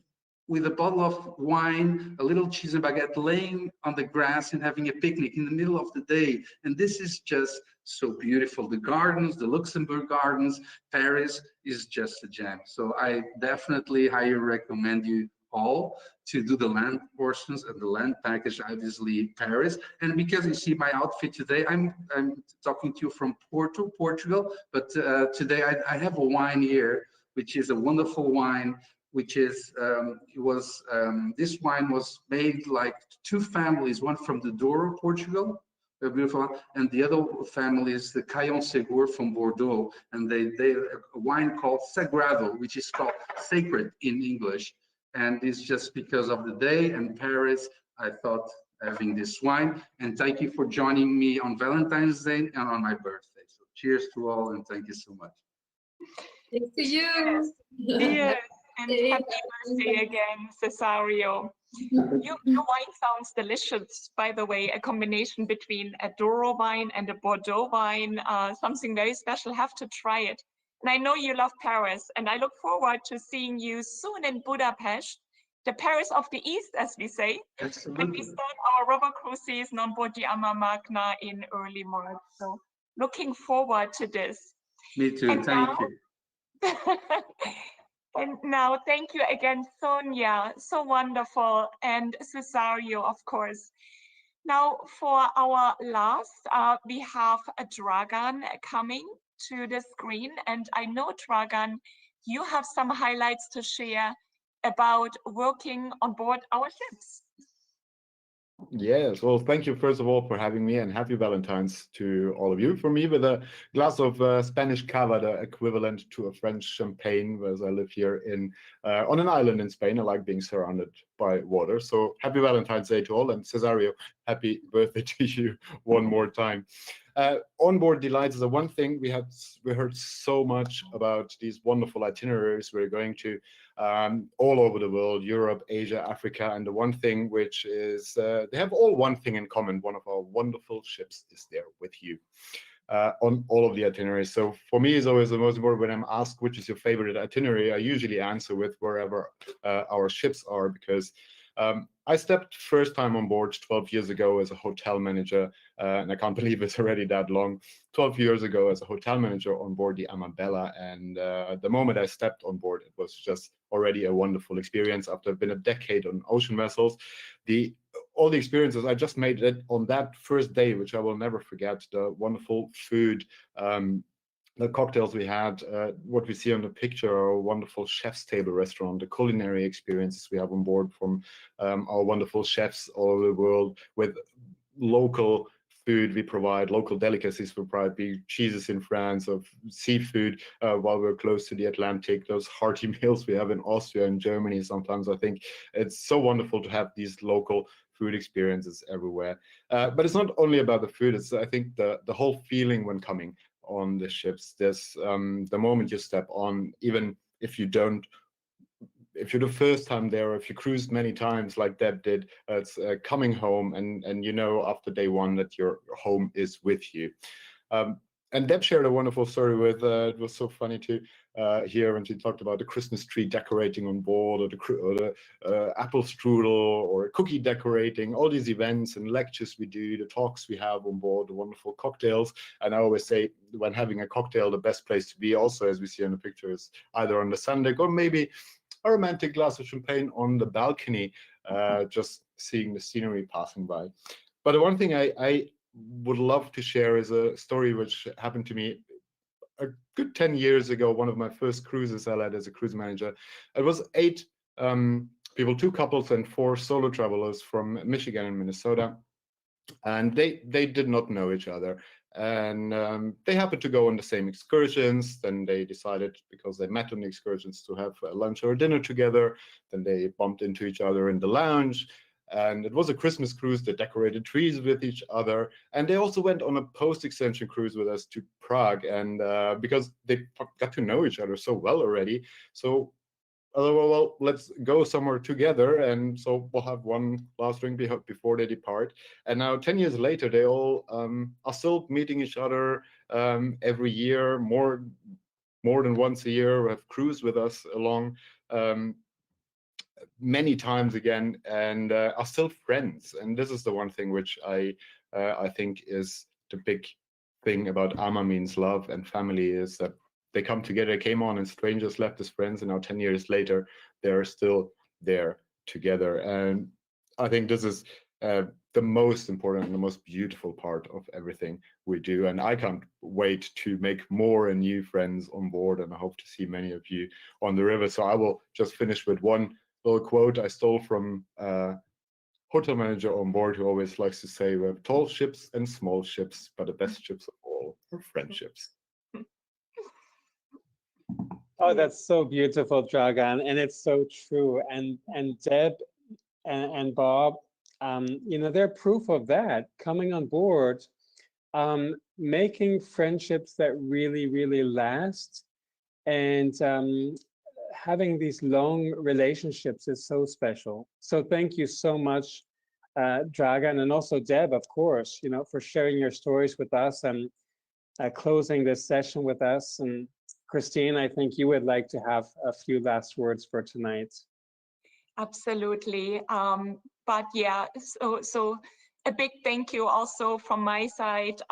with a bottle of wine, a little cheese and baguette, laying on the grass and having a picnic in the middle of the day. And this is just so beautiful. The gardens, the Luxembourg gardens, Paris is just a gem. So I definitely highly recommend you all to do the land portions and the land package, obviously Paris. And because you see my outfit today, I'm talking to you from Porto, Portugal, but today I have a wine here, which is a wonderful wine, which is, this wine was made like two families, one from the Douro, Portugal, a beautiful one, and the other family is the Caillon Segur from Bordeaux, and they a wine called Sagrado, which is called sacred in English. And it's just because of the day and Paris, I thought having this wine. And thank you for joining me on Valentine's Day and on my birthday. So cheers to all, and thank you so much. Thanks to you. Yes, and happy birthday again, Cesario. Your wine sounds delicious, by the way, a combination between a Douro wine and a Bordeaux wine, something very special. Have to try it. And I know you love Paris, and I look forward to seeing you soon in Budapest, the Paris of the East, as we say. Absolutely. And we start our rubber cruise season on board the Ama Magna in early March. So looking forward to this. Me too, and thank now, you. And now, thank you again, Sonia, so wonderful, and Cesario, of course. Now, for our last, we have a Dragan coming to the screen, and I know, Dragan, you have some highlights to share about working on board our ships. Yes, well, thank you first of all for having me, and happy Valentine's to all of you. For me, with a glass of Spanish cava, the equivalent to a French champagne, as I live here on an island in Spain. I like being surrounded by water. So happy Valentine's Day to all, and Cesario, happy birthday to you one more time. Onboard delights is the one thing we heard so much about these wonderful itineraries we're going to all over the world, Europe, Asia, Africa, and the one thing which is they have all one thing in common. One of our wonderful ships is there with you on all of the itineraries. So for me, it's always the most important when I'm asked which is your favorite itinerary, I usually answer with wherever our ships are, because I stepped first time on board 12 years ago as a hotel manager, and I can't believe it's already that long. 12 years ago as a hotel manager on board the Amabella, and the moment I stepped on board, it was just already a wonderful experience. After I've been a decade on ocean vessels, all the experiences I just made it on that first day, which I will never forget, the wonderful food, the cocktails we had, what we see on the picture, our wonderful chef's table restaurant, the culinary experiences we have on board from our wonderful chefs all over the world, with local food we provide, local delicacies we provide, be cheeses in France, of seafood while we're close to the Atlantic, those hearty meals we have in Austria and Germany. Sometimes I think it's so wonderful to have these local food experiences everywhere. But it's not only about the food, it's I think the whole feeling when coming on the ships. There's the moment you step on, even if you're the first time there, or if you cruised many times like Deb did, it's coming home, and you know after day one that your home is with you. And Deb shared a wonderful story with, it was so funny to hear when she talked about the Christmas tree decorating on board, or the apple strudel, or cookie decorating, all these events and lectures we do, the talks we have on board, the wonderful cocktails. And I always say, when having a cocktail, the best place to be also, as we see in the picture, is either on the sun deck, or maybe a romantic glass of champagne on the balcony. just seeing the scenery passing by. But the one thing I would love to share is a story which happened to me a good 10 years ago. One of my first cruises I led as a cruise manager. It was 8 people, 2 couples and 4 solo travelers from Michigan and Minnesota. And they did not know each other. And they happened to go on the same excursions. Then they decided, because they met on the excursions, to have a lunch or a dinner together. Then they bumped into each other in the lounge. And it was a Christmas cruise. They decorated trees with each other. And they also went on a post-extension cruise with us to Prague. And because they got to know each other so well already. So, well, let's go somewhere together. And so we'll have one last drink before they depart. And now 10 years later, they all are still meeting each other every year, more than once a year, have cruised with us along many times again, and are still friends. And this is the one thing which I think is the big thing about Ama means love and family, is that they come together, came on and strangers left as friends, and now 10 years later, they're still there together. And I think this is the most important and the most beautiful part of everything we do. And I can't wait to make more and new friends on board, and I hope to see many of you on the river. So I will just finish with one little quote I stole from a hotel manager on board, who always likes to say, we have tall ships and small ships, but the best ships of all are friendships. Oh, that's so beautiful, Dragan, and it's so true. And Deb and Bob, you know, they're proof of that. Coming on board, making friendships that really, really last, and having these long relationships is so special. So thank you so much, Dragan, and also Deb, of course, you know, for sharing your stories with us and closing this session with us. And Kristin, I think you would like to have a few last words for tonight. Absolutely. But yeah, so a big thank you also from my side,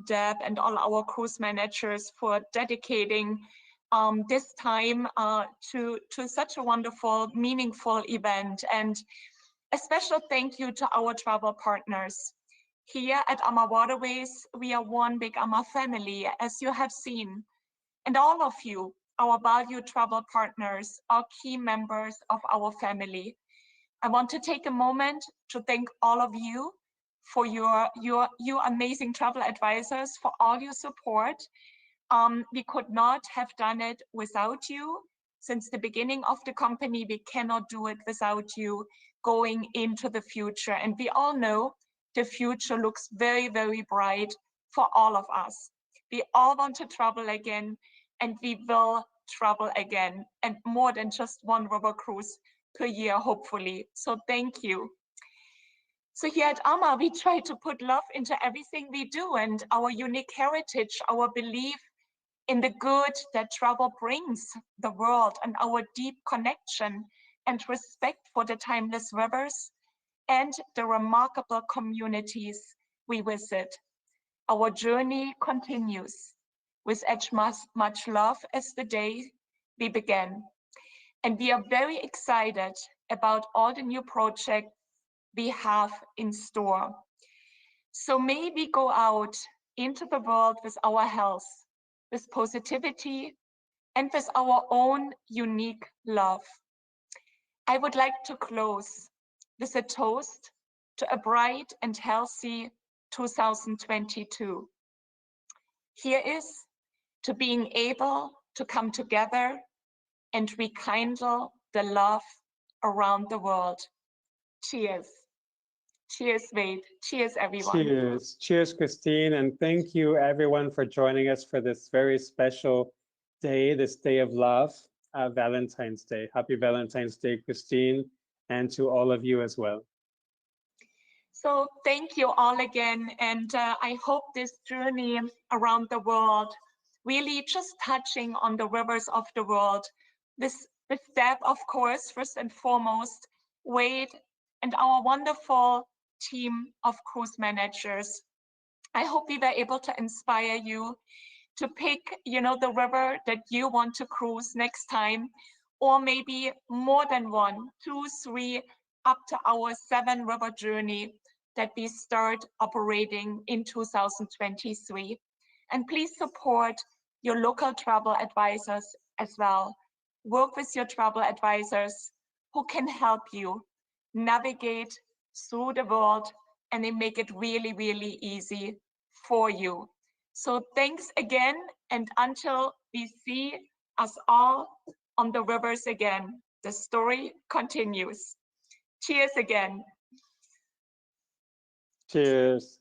Deb and all our cruise managers, for dedicating this time to such a wonderful, meaningful event. And a special thank you to our travel partners. Here at AmaWaterways, we are one big Ama family, as you have seen. And all of you, our valued travel partners, are key members of our family. I want to take a moment to thank all of you for your amazing travel advisors, for all your support. We could not have done it without you. Since the beginning of the company, we cannot do it without you going into the future. And we all know the future looks very, very bright for all of us. We all want to travel again, and we will travel again, and more than just one river cruise per year, hopefully. So thank you. So here at Ama, we try to put love into everything we do, and our unique heritage, our belief in the good that travel brings the world, and our deep connection and respect for the timeless rivers and the remarkable communities we visit. Our journey continues with as much love as the day we began. And we are very excited about all the new projects we have in store. So may we go out into the world with our health, with positivity, and with our own unique love. I would like to close with a toast to a bright and healthy 2022. Here is to being able to come together and rekindle the love around the world. Cheers. Cheers, Wade. Cheers, everyone. Cheers. Cheers, Kristin. And thank you, everyone, for joining us for this very special day, this day of love, Valentine's Day. Happy Valentine's Day, Kristin, and to all of you as well. So thank you all again. And I hope this journey around the world, really just touching on the rivers of the world, this step, of course, first and foremost, Wade and our wonderful team of cruise managers. I hope we were able to inspire you to pick, you know, the river that you want to cruise next time, or maybe more than 1, 2, 3 up to our 7-river journey that we start operating in 2023. And please support your local travel advisors as well. Work with your travel advisors who can help you navigate through the world, and they make it really, really easy for you. So thanks again, and until we see us all on the rivers again, the story continues. Cheers again. Cheers.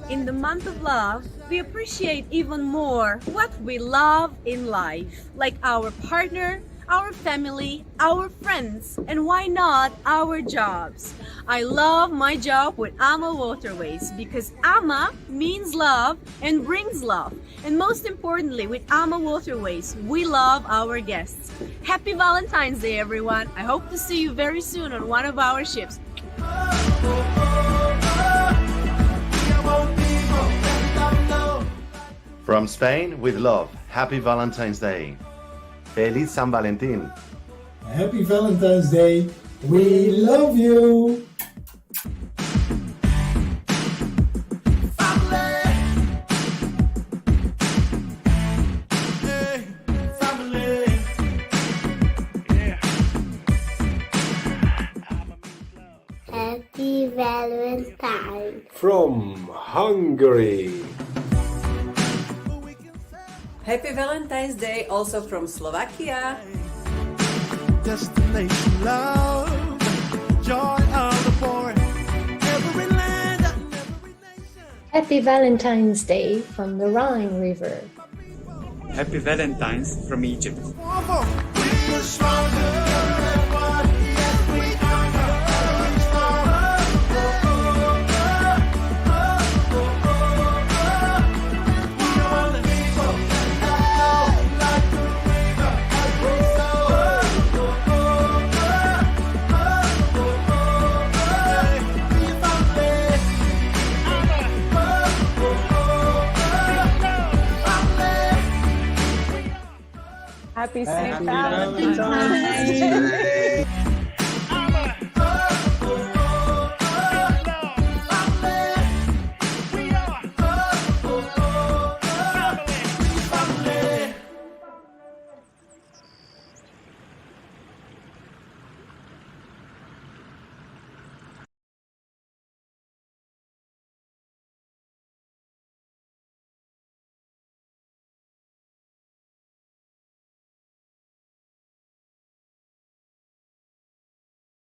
In the month of love, we appreciate even more what we love in life, like our partner, our family, our friends, and why not our jobs. I love my job with AmaWaterways because Ama means love and brings love. And most importantly, with AmaWaterways, we love our guests. Happy Valentine's Day, everyone. I hope to see you very soon on one of our ships. From Spain with love, happy Valentine's Day. Feliz San Valentín. Happy Valentine's Day. We love you. Happy Valentine. From Hungary. Happy Valentine's Day also from Slovakia. Destination love, joy of the boy, every land and every nation. Happy Valentine's Day from the Rhine River. Happy Valentine's from Egypt. We're stronger than what yes we are. Happy St. Valentine's Day.